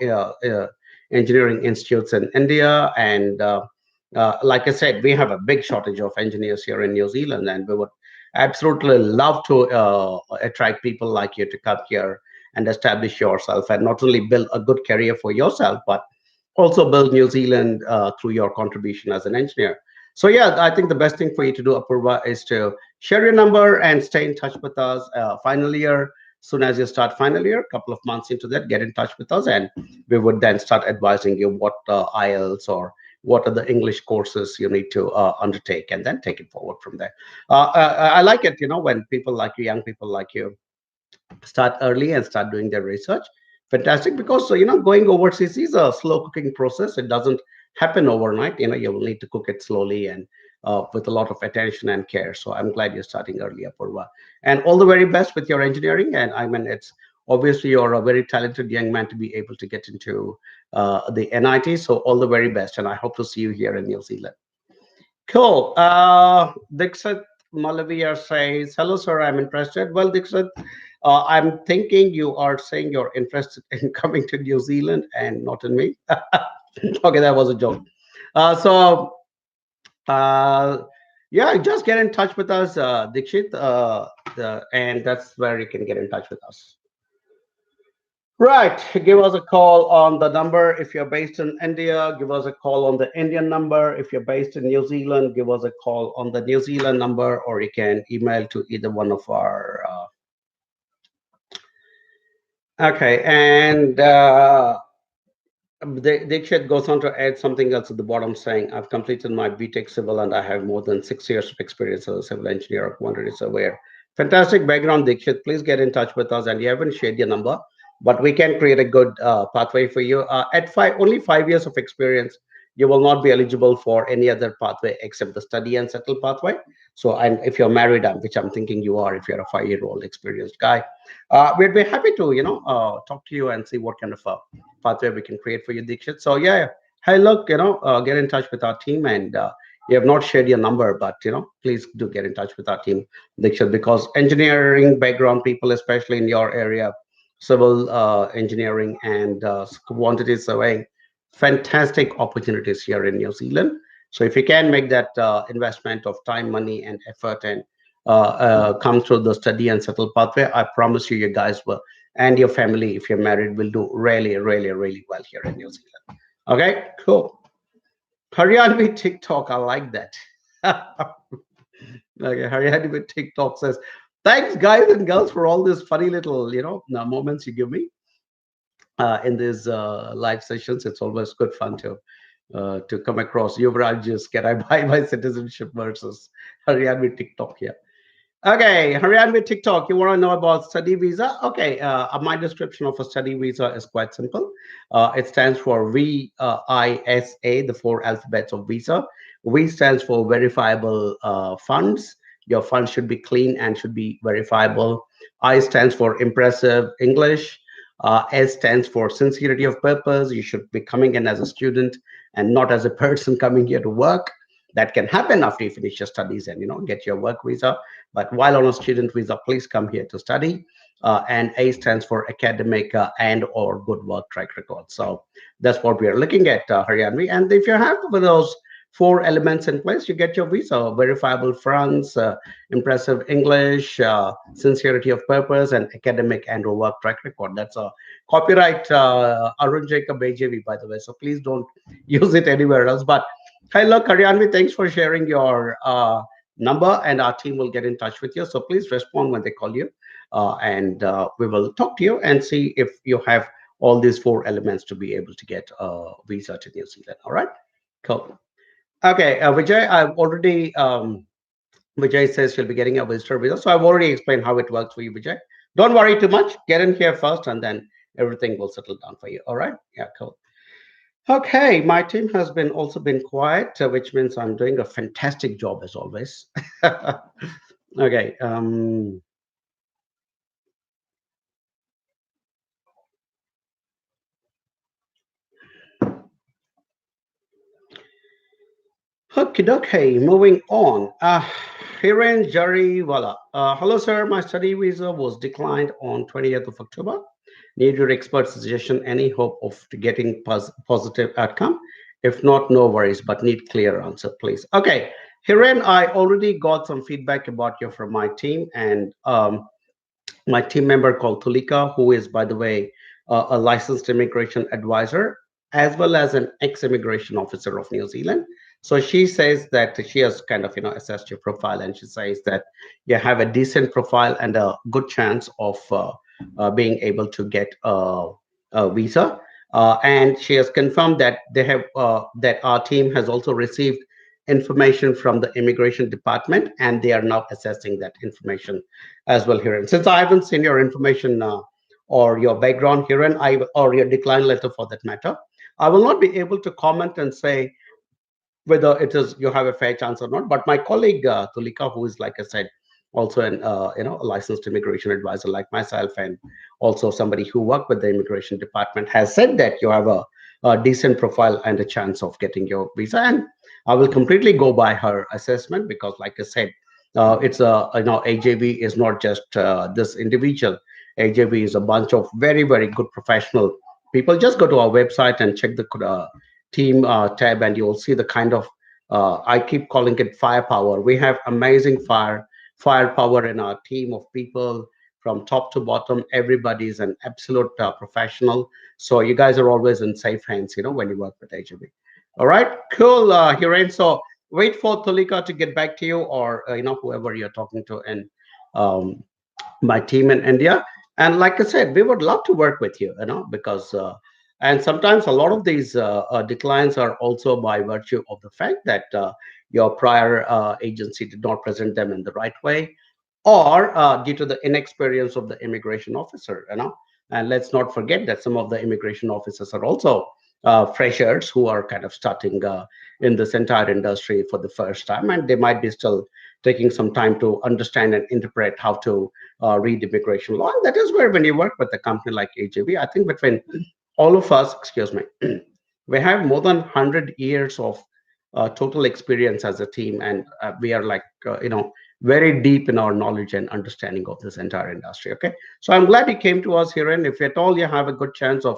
engineering institutes in India. And like I said, we have a big shortage of engineers here in New Zealand, and we would absolutely love to attract people like you to come here and establish yourself and not only build a good career for yourself, but also build New Zealand through your contribution as an engineer. So yeah, I think the best thing for you to do, Apurva, is to share your number and stay in touch with us. Final year, soon as you start final year, a couple of months into that, get in touch with us, and we would then start advising you what IELTS or what are the English courses you need to undertake, and then take it forward from there. I like it, when people like you, young people like you, start early and start doing their research. Fantastic, because going overseas is a slow cooking process. It doesn't happen overnight. You will need to cook it slowly and with a lot of attention and care. So I'm glad you're starting early, Apurva, and all the very best with your engineering. And I mean, it's obviously you're a very talented young man to be able to get into the NIT. So all the very best, and I hope to see you here in New Zealand. Cool. Dixit Malavia says, "Hello, sir. I'm interested." Well, Dixit, I'm thinking you are saying you're interested in coming to New Zealand and not in me. Okay, that was a joke. So, uh, yeah, just get in touch with us, Dixit, and that's where you can get in touch with us. Right. Give us a call on the number if you're based in India. Give us a call on the Indian number. If you're based in New Zealand, give us a call on the New Zealand number, or you can email to either one of our. Okay. And Dikshit goes on to add something else at the bottom saying, I've completed my BTech Civil and I have more than 6 years of experience as a civil engineer or quantity surveyor. Fantastic background, Dikshit. Please get in touch with us. And you haven't shared your number, but we can create a good pathway for you. At only 5 years of experience, you will not be eligible for any other pathway except the study and settle pathway. So, and if you're married, which I'm thinking you are, if you're a 5-year-old experienced guy, we'd be happy to, talk to you and see what kind of pathway we can create for you, Dikshit. So yeah, hey, look, get in touch with our team, and you have not shared your number, but please do get in touch with our team, Dikshit, because engineering background people, especially in your area, civil engineering and quantity surveying, fantastic opportunities here in New Zealand. So if you can make that investment of time, money, and effort, and come through the study and settle pathway, I promise you, you guys will, and your family, if you're married, will do really, really, really well here in New Zealand. Okay, cool. Haryanvi TikTok, I like that. Okay, Haryanvi TikTok says, thanks, guys and girls, for all these funny little, moments you give me in these live sessions. It's always good fun to come across Yuvraj's Can I Buy My Citizenship versus Haryanvi TikTok here. Okay, Harian with TikTok. You want to know about study visa? Okay, my description of a study visa is quite simple. It stands for VISA, the four alphabets of visa. V stands for verifiable funds. Your funds should be clean and should be verifiable. I stands for impressive English. S stands for sincerity of purpose. You should be coming in as a student and not as a person coming here to work. That can happen after you finish your studies and get your work visa, but while on a student visa, please come here to study. And A stands for academic and or good work track record. So that's what we are looking at, Haryanvi. And if you have one of those four elements in place, you get your visa: verifiable funds, impressive English, sincerity of purpose, and academic and or work track record. That's a copyright Arun Jacob AJV, by the way. So please don't use it anywhere else. But hello, Karyanvi, thanks for sharing your number, and our team will get in touch with you. So please respond when they call you, and we will talk to you and see if you have all these four elements to be able to get a visa to New Zealand. All right, cool. Okay, Vijay, I've already Vijay says she'll be getting a visitor visa, so I've already explained how it works for you, Vijay. Don't worry too much. Get in here first, and then everything will settle down for you. All right? Yeah, cool. Okay, my team has been also been quiet, which means I'm doing a fantastic job as always. Okay. Okay, moving on. Hiren Jariwala. Hello, sir. My study visa was declined on 20th of October. Need your expert suggestion. Any hope of getting positive outcome? If not, no worries, but need clear answer, please. Okay, Hiren, I already got some feedback about you from my team, and my team member called Tulika, who is, by the way, a licensed immigration advisor as well as an ex-immigration officer of New Zealand. So she says that she has kind of assessed your profile, and she says that you have a decent profile and a good chance of being able to get a visa. And she has confirmed that they have that our team has also received information from the immigration department, and they are now assessing that information as well, Hiren. Since I haven't seen your information or your background, Hiren, or your decline letter for that matter, I will not be able to comment and say whether it is you have a fair chance or not. But my colleague Tulika, who is, like I said, also an a licensed immigration advisor like myself, and also somebody who worked with the immigration department, has said that you have a decent profile and a chance of getting your visa. And I will completely go by her assessment because, like I said, it's a AJB is not just this individual. AJB is a bunch of very very good professional people. Just go to our website and check the team tab, and you'll see the kind of I keep calling it firepower. We have amazing firepower in our team of people from top to bottom. Everybody is an absolute professional. So you guys are always in safe hands, when you work with HB. All right, cool, Hiren. So wait for Tulika to get back to you, or whoever you're talking to, and um, my team in India. And like I said, we would love to work with you, because and sometimes a lot of these declines are also by virtue of the fact that your prior agency did not present them in the right way, or due to the inexperience of the immigration officer. And let's not forget that some of the immigration officers are also freshers who are kind of starting in this entire industry for the first time, and they might be still taking some time to understand and interpret how to read immigration law. And that is where, when you work with a company like AJB, I think between all of us, excuse me, we have more than 100 years of total experience as a team, and we are like very deep in our knowledge and understanding of this entire industry. Okay, so I'm glad you came to us here, and if at all you have a good chance of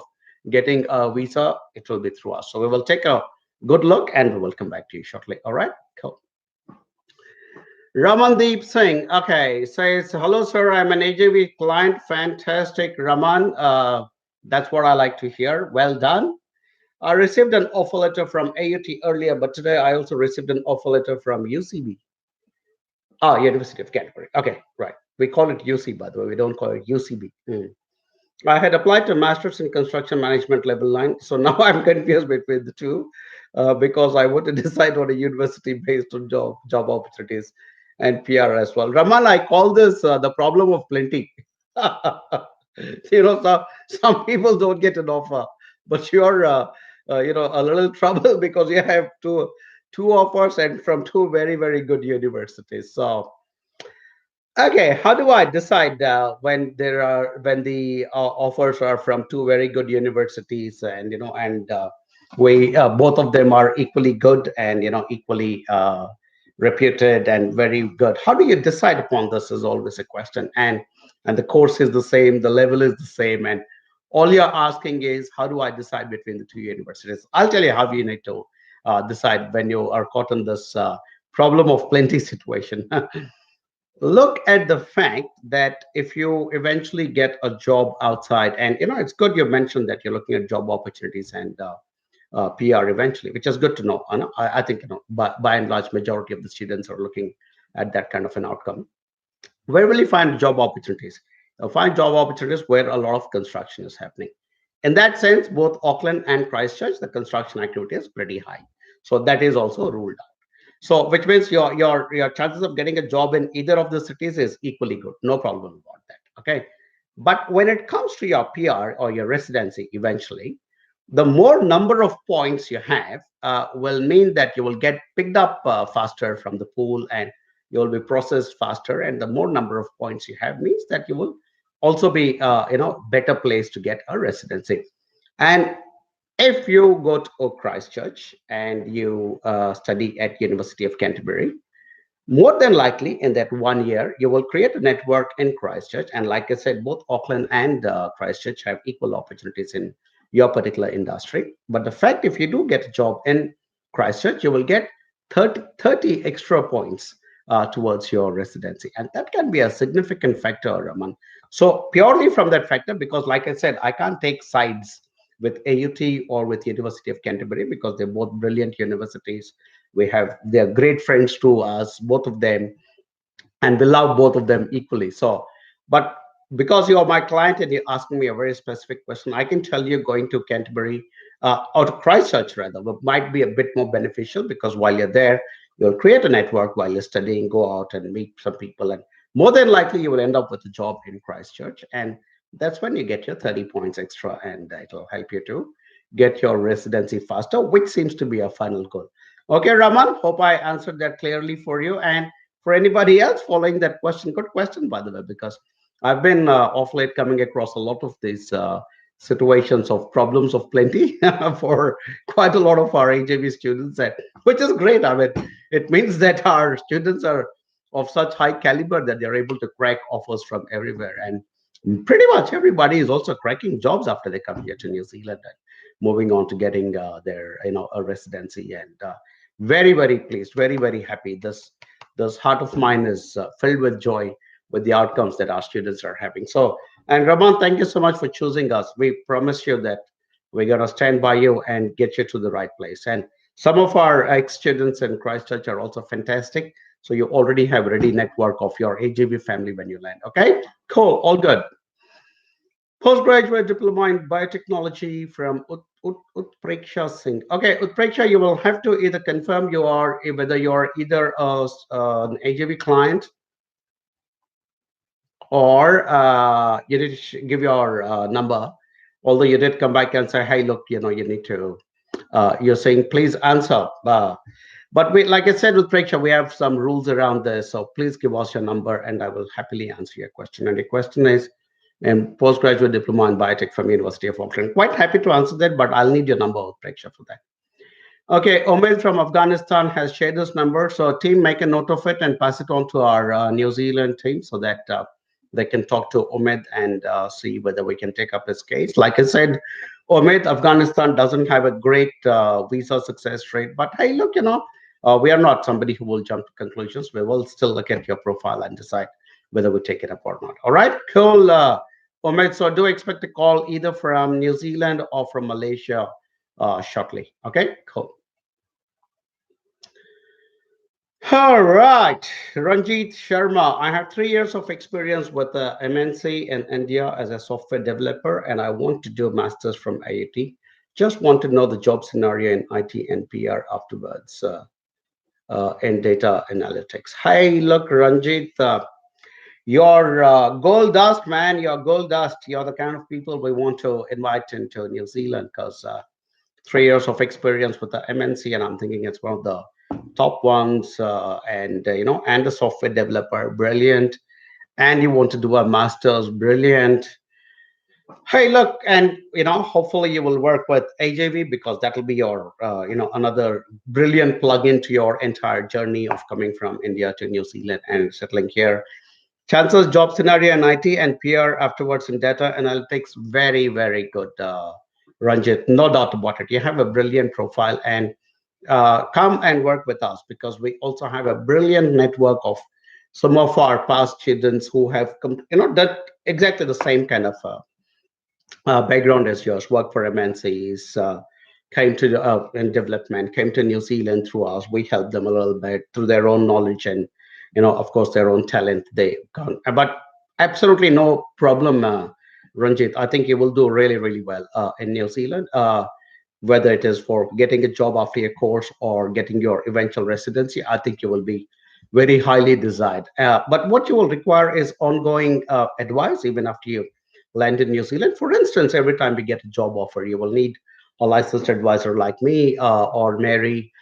getting a visa, it will be through us. So we will take a good look, and we will come back to you shortly. All right, cool. Ramandeep Singh, okay, says, hello, sir. I'm an AJV client. Fantastic, Raman. That's what I like to hear. Well done. I received an offer letter from AUT earlier, but today I also received an offer letter from UCB. Oh, University of Canterbury. Okay, right. We call it UC, by the way. We don't call it UCB. I had applied to Masters in Construction Management level 9, so now I'm confused between the two because I want to decide on a university based on job opportunities and PR as well. Raman, I call this the problem of plenty. Some people don't get an offer, but you're a little trouble because you have two offers and from two very very good universities. So okay, how do I decide when the offers are from two very good universities, and we both of them are equally good and equally reputed and very good. How do you decide upon this is always a question. And the course is the same, the level is the same, and all you're asking is how do I decide between the two universities? I'll tell you how you need to decide when you are caught in this problem of plenty situation. Look at the fact that if you eventually get a job outside, and it's good you mentioned that you're looking at job opportunities and PR eventually, which is good to know. I think by and large, majority of the students are looking at that kind of an outcome. Where will you find job opportunities? You'll find job opportunities where a lot of construction is happening. In that sense, both Auckland and Christchurch, the construction activity is pretty high. So that is also ruled out. So which means your chances of getting a job in either of the cities is equally good. No problem about that. Okay. But when it comes to your PR or your residency, eventually, the more number of points you have will mean that you will get picked up faster from the pool, and you will be processed faster. And the more number of points you have means that you will also be better place to get a residency. And if you go to Christchurch and you study at University of Canterbury, more than likely in that 1 year you will create a network in Christchurch. And like I said, both Auckland and Christchurch have equal opportunities in your particular industry. But the fact, if you do get a job in Christchurch, you will get 30 extra points towards your residency, and that can be a significant factor, Raman. So purely from that factor, because like I said, I can't take sides with AUT or with University of Canterbury because they're both brilliant universities. They're great friends to us, both of them, and we love both of them equally. So, but because you are my client and you're asking me a very specific question, I can tell you going to Canterbury or to Christchurch rather might be a bit more beneficial, because while you're there, you'll create a network while you're studying, go out and meet some people, and more than likely you will end up with a job in Christchurch, and that's when you get your 30 points extra, and it'll help you to get your residency faster, which seems to be a final goal. Okay, Raman, hope I answered that clearly for you. And for anybody else following that question, good question, by the way, because I've been off late coming across a lot of these situations of problems of plenty for quite a lot of our AJV students, and, which is great. I mean, it means that our students are of such high caliber that they're able to crack offers from everywhere. And pretty much everybody is also cracking jobs after they come here to New Zealand and moving on to getting their, a residency. And very, very pleased, very, very happy. This heart of mine is filled with joy with the outcomes that our students are having. So, and Raman, thank you so much for choosing us. We promise you that we're going to stand by you and get you to the right place. And some of our ex-students in Christchurch are also fantastic. So you already have a ready network of your AGB family when you land. Okay, cool, all good. Postgraduate diploma in biotechnology from Utpreksha Singh. Okay, Utpreksha, you will have to either confirm whether you are either an AJV client, or you need to give your number. Although you did come back and say, "Hey, look, you need to." You're saying, "Please answer." But like I said with Preksha, we have some rules around this. So please give us your number, and I will happily answer your question. And the question is, in postgraduate diploma in biotech from University of Auckland. Quite happy to answer that, but I'll need your number, Preksha, for that. Okay, Omid from Afghanistan has shared this number. So team, make a note of it and pass it on to our New Zealand team so that they can talk to Omid and see whether we can take up his case. Like I said, Omid, Afghanistan doesn't have a great visa success rate, but hey, look, we are not somebody who will jump to conclusions. We will still look at your profile and decide whether we take it up or not. All right, cool. Omid, so do expect a call either from New Zealand or from Malaysia shortly. Okay, cool. All right, Ranjit Sharma. I have 3 years of experience with the MNC in India as a software developer, and I want to do a master's from IIT. Just want to know the job scenario in IT and PR afterwards in data analytics. Hey, look, Ranjit, you're gold dust, man. You're gold dust. You're the kind of people we want to invite into New Zealand because 3 years of experience with the MNC, and I'm thinking it's one of the top ones, and a software developer, brilliant. And you want to do a master's, brilliant. Hey, look, and hopefully you will work with AJV because that will be your, another brilliant plug-in to your entire journey of coming from India to New Zealand and settling here. Chances job scenario in IT and PR afterwards in data analytics, very, very good, Ranjit. No doubt about it. You have a brilliant profile, and come and work with us, because we also have a brilliant network of some of our past students who have that exactly the same kind of background as yours, worked for MNCs, came to in development, came to New Zealand through us. We helped them a little bit through their own knowledge and, of course, their own talent. They gone, but absolutely no problem, Ranjit. I think you will do really, really well in New Zealand. Whether it is for getting a job after your course or getting your eventual residency, I think you will be very highly desired. But what you will require is ongoing advice even after you land in New Zealand. For instance, every time we get a job offer, you will need a licensed advisor like me or Mary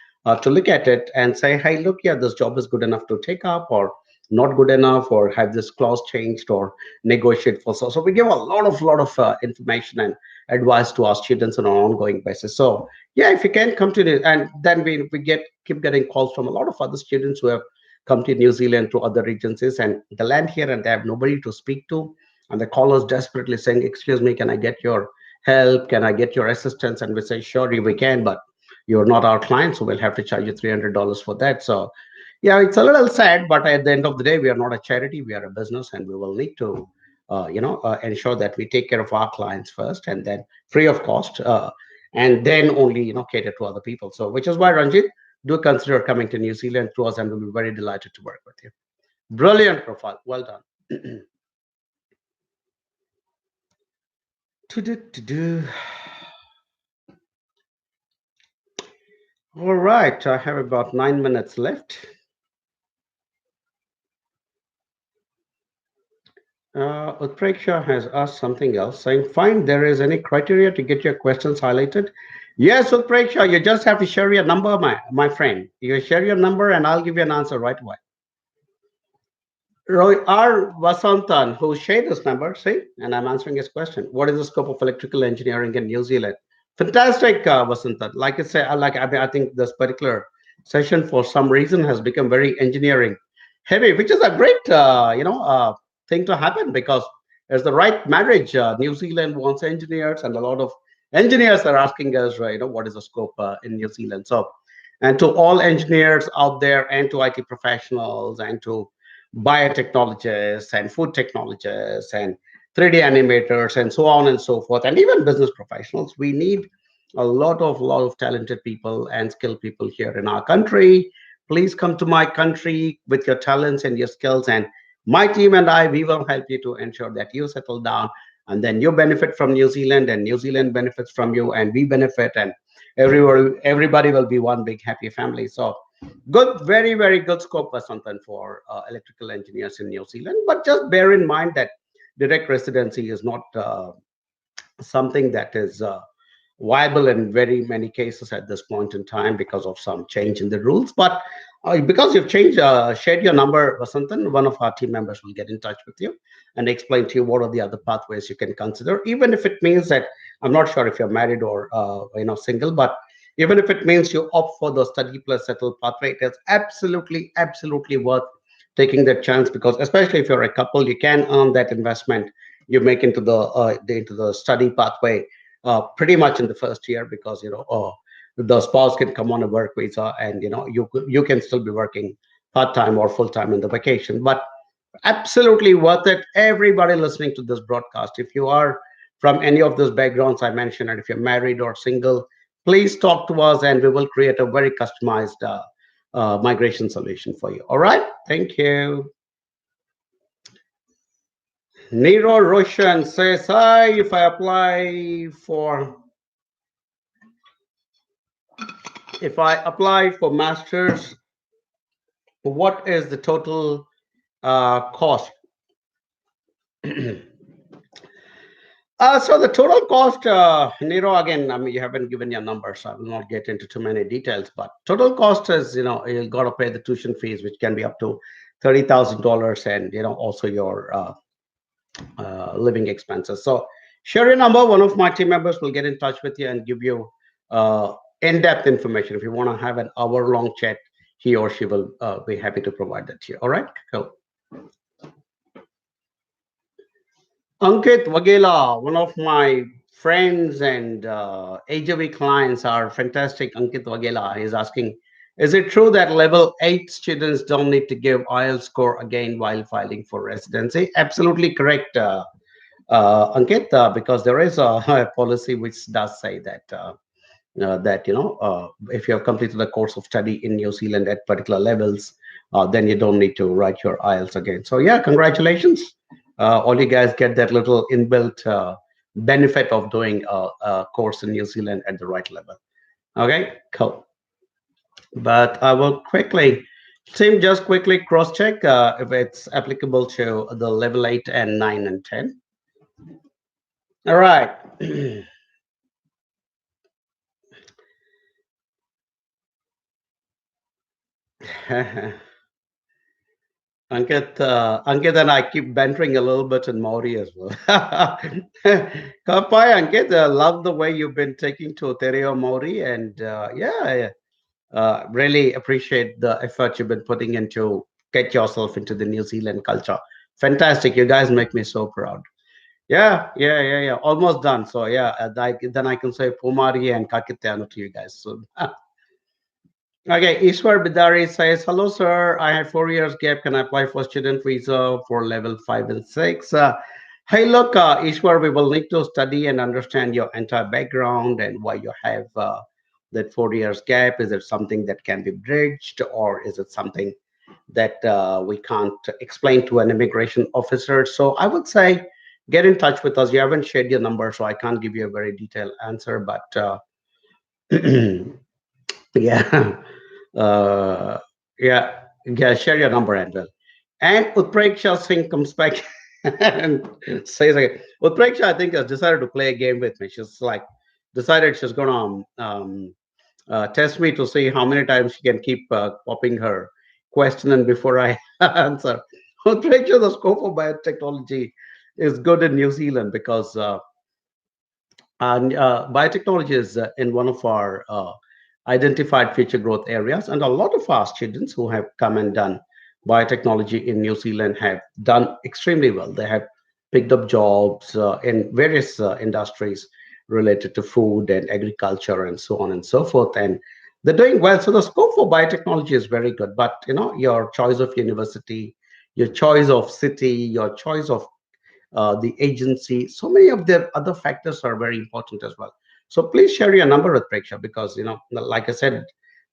to look at it and say, hey, look, yeah, this job is good enough to take up, or not good enough, or have this clause changed, or negotiate for so. We give a lot of information and advice to our students on an ongoing basis. So yeah, if you can come to the, and then we get keep getting calls from a lot of other students who have come to New Zealand to other regencies, and they land here and they have nobody to speak to, and they call us desperately saying, excuse me, can I get your help, can I get your assistance? And we say, sure, we can, but you're not our client, so we'll have to charge you $300 for that. So yeah, it's a little sad, but at the end of the day, we are not a charity, we are a business, and we will need to ensure that we take care of our clients first, and then free of cost, and then only cater to other people. So which is why, Ranjit, do consider coming to New Zealand to us, and we'll be very delighted to work with you. Brilliant profile, well done. To-do. All right, I have about 9 minutes left. Utpreksha has asked something else, saying, "Fine, there is any criteria to get your questions highlighted?" Yes, Utpreksha, you just have to share your number, my friend. You share your number, and I'll give you an answer right away. Roy R. Vasantan, who shared this number, see, and I'm answering his question. What is the scope of electrical engineering in New Zealand? Fantastic, Vasantan. Like I say, I think this particular session for some reason has become very engineering heavy, which is a great, thing to happen, because it's the right marriage. New Zealand wants engineers, and a lot of engineers are asking us, what is the scope in New Zealand? So, and to all engineers out there, and to IT professionals, and to biotechnologists and food technologists and 3D animators and so on and so forth, and even business professionals. We need a lot of talented people and skilled people here in our country. Please come to my country with your talents and your skills, and my team and I, we will help you to ensure that you settle down, and then you benefit from New Zealand, and New Zealand benefits from you, and we benefit, and everybody will be one big happy family. So good, very, very good scope or something for electrical engineers in New Zealand. But just bear in mind that direct residency is not something that is viable in very many cases at this point in time because of some change in the rules. But because you've shared your number, Vasantan, one of our team members will get in touch with you and explain to you what are the other pathways you can consider, even if it means that, I'm not sure if you're married or single, but even if it means you opt for the study plus settle pathway, it is absolutely, absolutely worth taking that chance, because especially if you're a couple, you can earn that investment you make into the study pathway pretty much in the first year, because the spouse can come on a work visa, and you can still be working part-time or full-time in the vacation. But absolutely worth it. Everybody listening to this broadcast, if you are from any of those backgrounds I mentioned, and if you're married or single, please talk to us, and we will create a very customized migration solution for you. All right, thank you. Nero Roshan says, hi, if I apply for masters, what is the total cost? So the total cost, Nero, again, I mean, you haven't given your numbers, so I will not get into too many details. But total cost is, you got to pay the tuition fees, which can be up to $30,000, and also your living expenses. So share your number. One of my team members will get in touch with you and give you in-depth information. If you want to have an hour-long chat, he or she will be happy to provide that to you. All right, cool. Ankit Wagela, one of my friends and AJV clients are fantastic. Ankit Wagela is asking, is it true that level 8 students don't need to give IELTS score again while filing for residency? Absolutely correct, Ankit, because there is a, a policy which does say that if you have completed a course of study in New Zealand at particular levels, then you don't need to write your IELTS again. So yeah, congratulations. All you guys get that little inbuilt benefit of doing a course in New Zealand at the right level. Okay, cool. But I will quickly, Tim, just quickly cross check if it's applicable to the level 8 and 9 and 10. All right. Ankit and I keep bantering a little bit in Maori as well. Kapai, Ankit, love the way you've been taking to Tereo Maori, and really appreciate the effort you've been putting into get yourself into the New Zealand culture. Fantastic, you guys make me so proud. Yeah. Almost done. So yeah, then I can say Pumari and Kakitiano to you guys. So okay, Ishwar Bidari says, hello, sir. I had 4 years gap. Can I apply for student visa for level 5 and 6? Hey, look, Ishwar, we will need to study and understand your entire background and why you have that 4 years gap. Is it something that can be bridged, or is it something that we can't explain to an immigration officer? So I would say get in touch with us. You haven't shared your number, so I can't give you a very detailed answer, but yeah. Uh, yeah, yeah, share your number as well. And Utpreksha Singh comes back and says again, Utpreksha, I think, has decided to play a game with me. She's like, decided she's going to test me to see how many times she can keep popping her question and before I answer. Utpreksha, the scope of biotechnology is good in New Zealand because and biotechnology is in one of our identified future growth areas. And a lot of our students who have come and done biotechnology in New Zealand have done extremely well. They have picked up jobs in various industries related to food and agriculture and so on and so forth. And they're doing well. So the scope for biotechnology is very good. But your choice of university, your choice of city, your choice of the agency. So many of their other factors are very important as well. So please share your number with Preksha because like I said,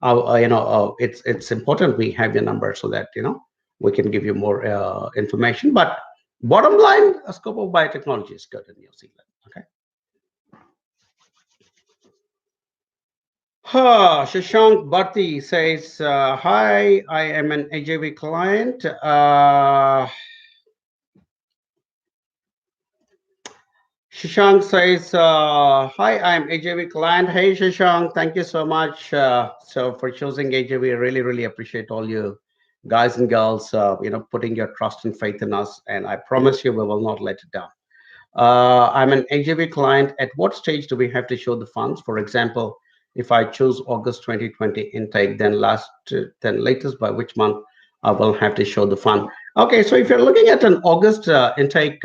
it's important we have your number so that we can give you more information. But bottom line, a scope of biotechnology is good in New Zealand. Okay. Shashank Bharti says, "Hi, I am an AJV client. Shashank says, hi, I'm AJV client. Hey, Shashank, thank you so much for choosing AJV. Really, really appreciate all you guys and girls, putting your trust and faith in us. And I promise you, we will not let it down. I'm an AJV client. At what stage do we have to show the funds? For example, if I choose August 2020 intake, then latest by which month I will have to show the fund. Okay, so if you're looking at an August intake,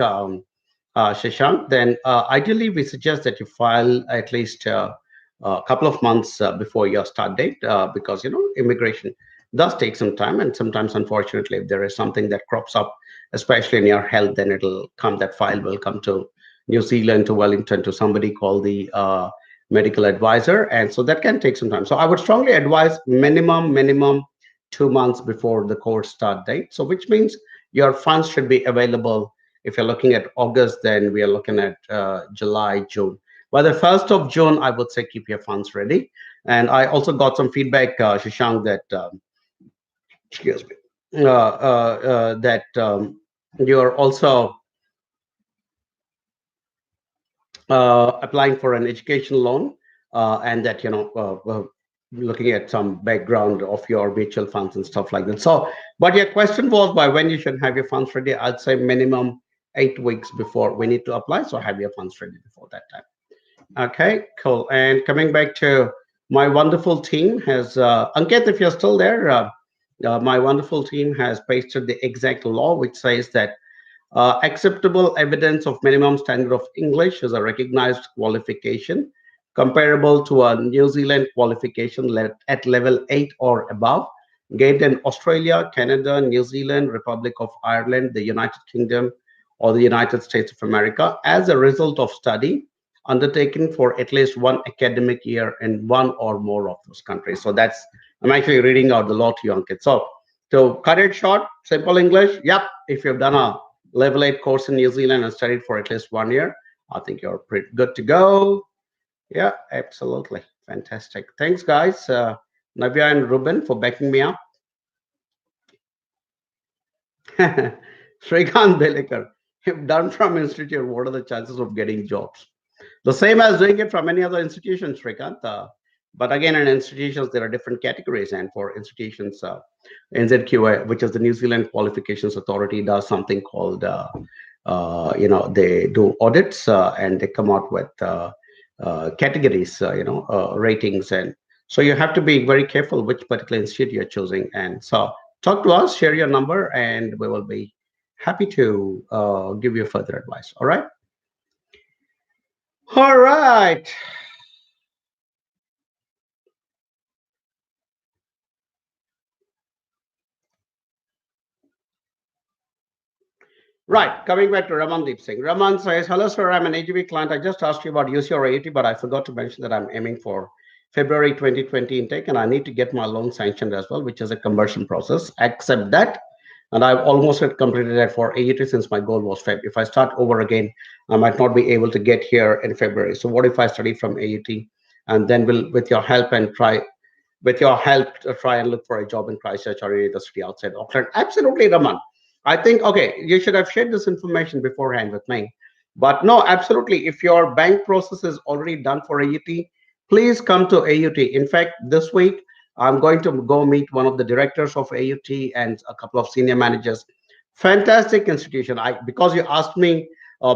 Shashank, then ideally we suggest that you file at least a couple of months before your start date because immigration does take some time, and sometimes unfortunately if there is something that crops up, especially in your health, then that file will come to New Zealand, to Wellington, to somebody called the medical advisor, and so that can take some time. So I would strongly advise minimum 2 months before the course start date, so which means your funds should be available. If you're looking at August, then we are looking at July, June. By the 1st of June, I would say keep your funds ready. And I also got some feedback, Shashank, that excuse me, that you're also applying for an education loan, and that looking at some background of your mutual funds and stuff like that. So, but your question was by when you should have your funds ready. I'd say minimum 8 weeks before we need to apply. So have your funds ready before that time. Okay, cool. And coming back to my wonderful team has Ankit, if you're still there, my wonderful team has pasted the exact law which says that Acceptable evidence of minimum standard of English is a recognized qualification comparable to a New Zealand qualification at level 8 or above, gained in Australia, Canada, New Zealand, Republic of Ireland, the United Kingdom, or the United States of America as a result of study undertaken for at least one academic year in one or more of those countries. So that's, I'm actually reading out the law to you, Ankit. So to cut it short, simple English, yep, if you've done a level 8 course in New Zealand and studied for at least 1 year, I think you're pretty good to go. Yeah, absolutely. Fantastic. Thanks, guys. Navya and Ruben for backing me up. Shrikant Belekar, if done from institute, what are the chances of getting jobs? The same as doing it from any other institution, Shrikant. But again, in institutions, there are different categories. And for institutions, NZQA, which is the New Zealand Qualifications Authority, does something called, they do audits and they come out with categories, ratings. And so you have to be very careful which particular institute you're choosing. And so talk to us, share your number, and we will be happy to give you further advice. All right. All right. Right, coming back to Ramandeep Singh. Raman says, hello, sir, I'm an AGB client. I just asked you about UC or AUT, but I forgot to mention that I'm aiming for February 2020 intake and I need to get my loan sanctioned as well, which is a conversion process. Accept that. And I've almost had completed that for AUT since my goal was Feb. If I start over again, I might not be able to get here in February. So what if I study from AUT and then will, with your help and try with your help to try and look for a job in Christchurch or any other city outside Auckland. Absolutely, Raman. I think, okay, you should have shared this information beforehand with me. But no, absolutely. If your bank process is already done for AUT, please come to AUT. In fact, this week, I'm going to go meet one of the directors of AUT and a couple of senior managers. Fantastic institution. Because you asked me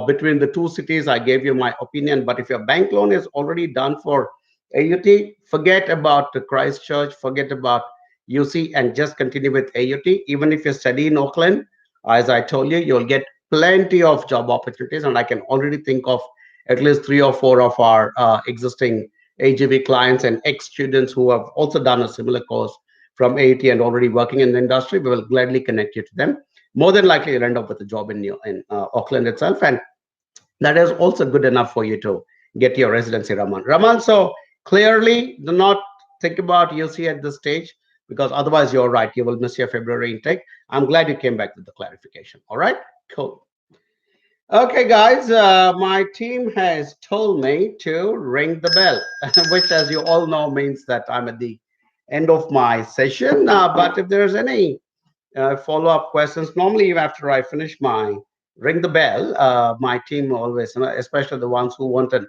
between the two cities, I gave you my opinion. But if your bank loan is already done for AUT, forget about the Christchurch, forget about UC, and just continue with AUT. Even if you study in Auckland, as I told you, you'll get plenty of job opportunities. And I can already think of at least three or four of our existing AGB clients and ex students who have also done a similar course from AUT and already working in the industry. We will gladly connect you to them. More than likely, you'll end up with a job in Auckland itself. And that is also good enough for you to get your residency, Raman. Raman, so clearly do not think about UC at this stage because otherwise you're right. You will miss your February intake. I'm glad you came back with the clarification. All right, cool. Okay, guys, my team has told me to ring the bell, which, as you all know, means that I'm at the end of my session. But if there's any follow-up questions. Normally, after I finish my ring the bell, my team always, especially the ones who want an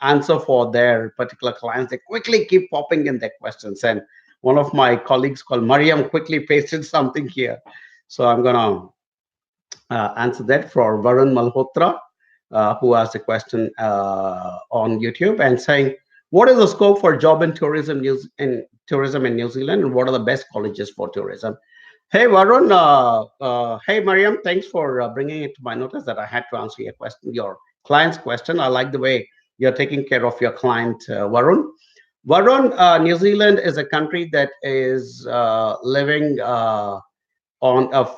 answer for their particular clients, they quickly keep popping in their questions. And one of my colleagues called Mariam quickly pasted something here. So I'm going to answer that for Varun Malhotra, who asked a question on YouTube and saying, what is the scope for job in tourism in New Zealand, and what are the best colleges for tourism? Hey, Varun. Hey, Mariam. Thanks for bringing it to my notice that I had to answer your question, your client's question. I like the way you're taking care of your client, Varun. Varun, New Zealand is a country that is living on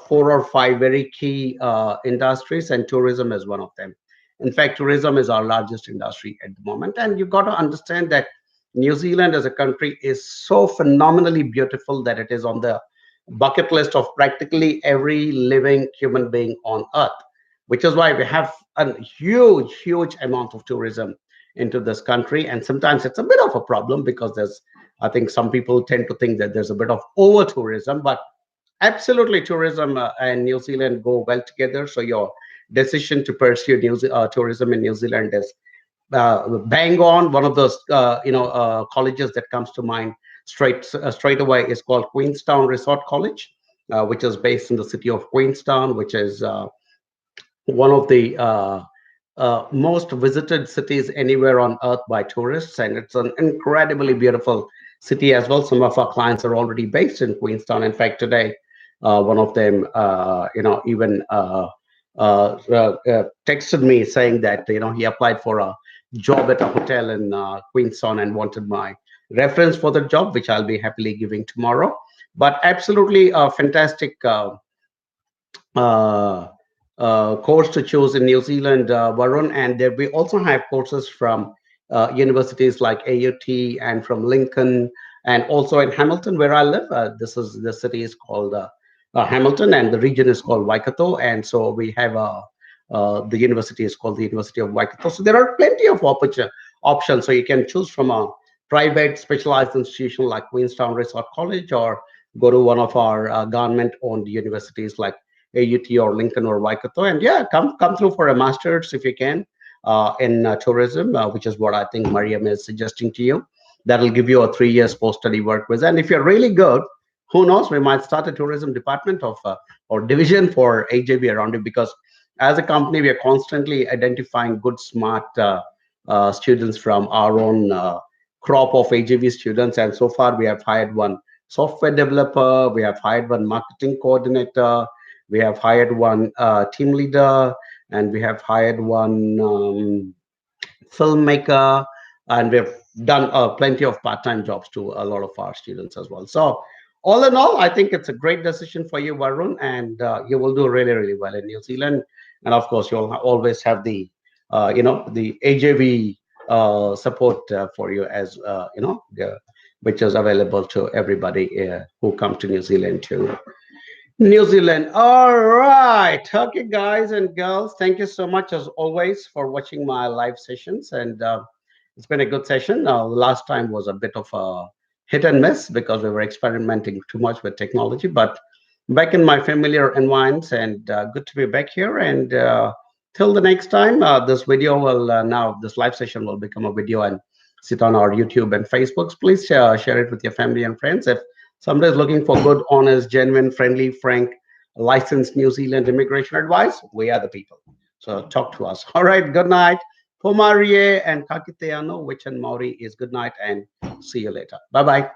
four or five very key industries, and tourism is one of them. In fact, tourism is our largest industry at the moment. And you've got to understand that New Zealand as a country is so phenomenally beautiful that it is on the bucket list of practically every living human being on earth, which is why we have a huge, huge amount of tourism into this country. And sometimes it's a bit of a problem because I think some people tend to think that there's a bit of over tourism, but absolutely, tourism and New Zealand go well together. So your decision to pursue tourism in New Zealand is bang on. One of those colleges that comes to mind straight away is called Queenstown Resort College, which is based in the city of Queenstown, which is one of the most visited cities anywhere on earth by tourists, and it's an incredibly beautiful city as well. Some of our clients are already based in Queenstown. In fact, today, one of them, even texted me saying that he applied for a job at a hotel in Queenstown and wanted my reference for the job, which I'll be happily giving tomorrow. But absolutely a fantastic uh, course to choose in New Zealand, Varun. And there we also have courses from universities like AUT and from Lincoln, and also in Hamilton, where I live. The city is called Hamilton, and the region is called Waikato. And so we have the university is called the University of Waikato. So there are plenty of options. So you can choose from a private specialized institution like Queenstown Resort College, or go to one of our government-owned universities like AUT or Lincoln or Waikato, and yeah, come through for a master's if you can in tourism, which is what I think Mariam is suggesting to you. That'll give you a 3 years post-study work visa, and if you're really good, who knows? We might start a tourism department of or division for AJB around it, because as a company we are constantly identifying good, smart students from our own crop of AJB students, and so far we have hired one software developer, we have hired one marketing coordinator, we have hired one team leader, and we have hired one filmmaker, and we've done plenty of part-time jobs to a lot of our students as well. So all in all, I think it's a great decision for you, Varun, and you will do really, really well in New Zealand. And of course, you'll always have the AJV support for you, as which is available to everybody who come to New Zealand too. New Zealand. All right. Okay, guys and girls, thank you so much as always for watching my live sessions. And it's been a good session. Last time was a bit of a hit and miss because we were experimenting too much with technology, but back in my familiar environments, and good to be back here. And till the next time, this live session will become a video and sit on our YouTube and Facebooks. Please share it with your family and friends. If somebody is looking for good, honest, genuine, friendly, frank, licensed New Zealand immigration advice, we are the people. So talk to us. All right. Good night. Pomarie and Kakiteano, which in Maori is good night, and see you later. Bye bye.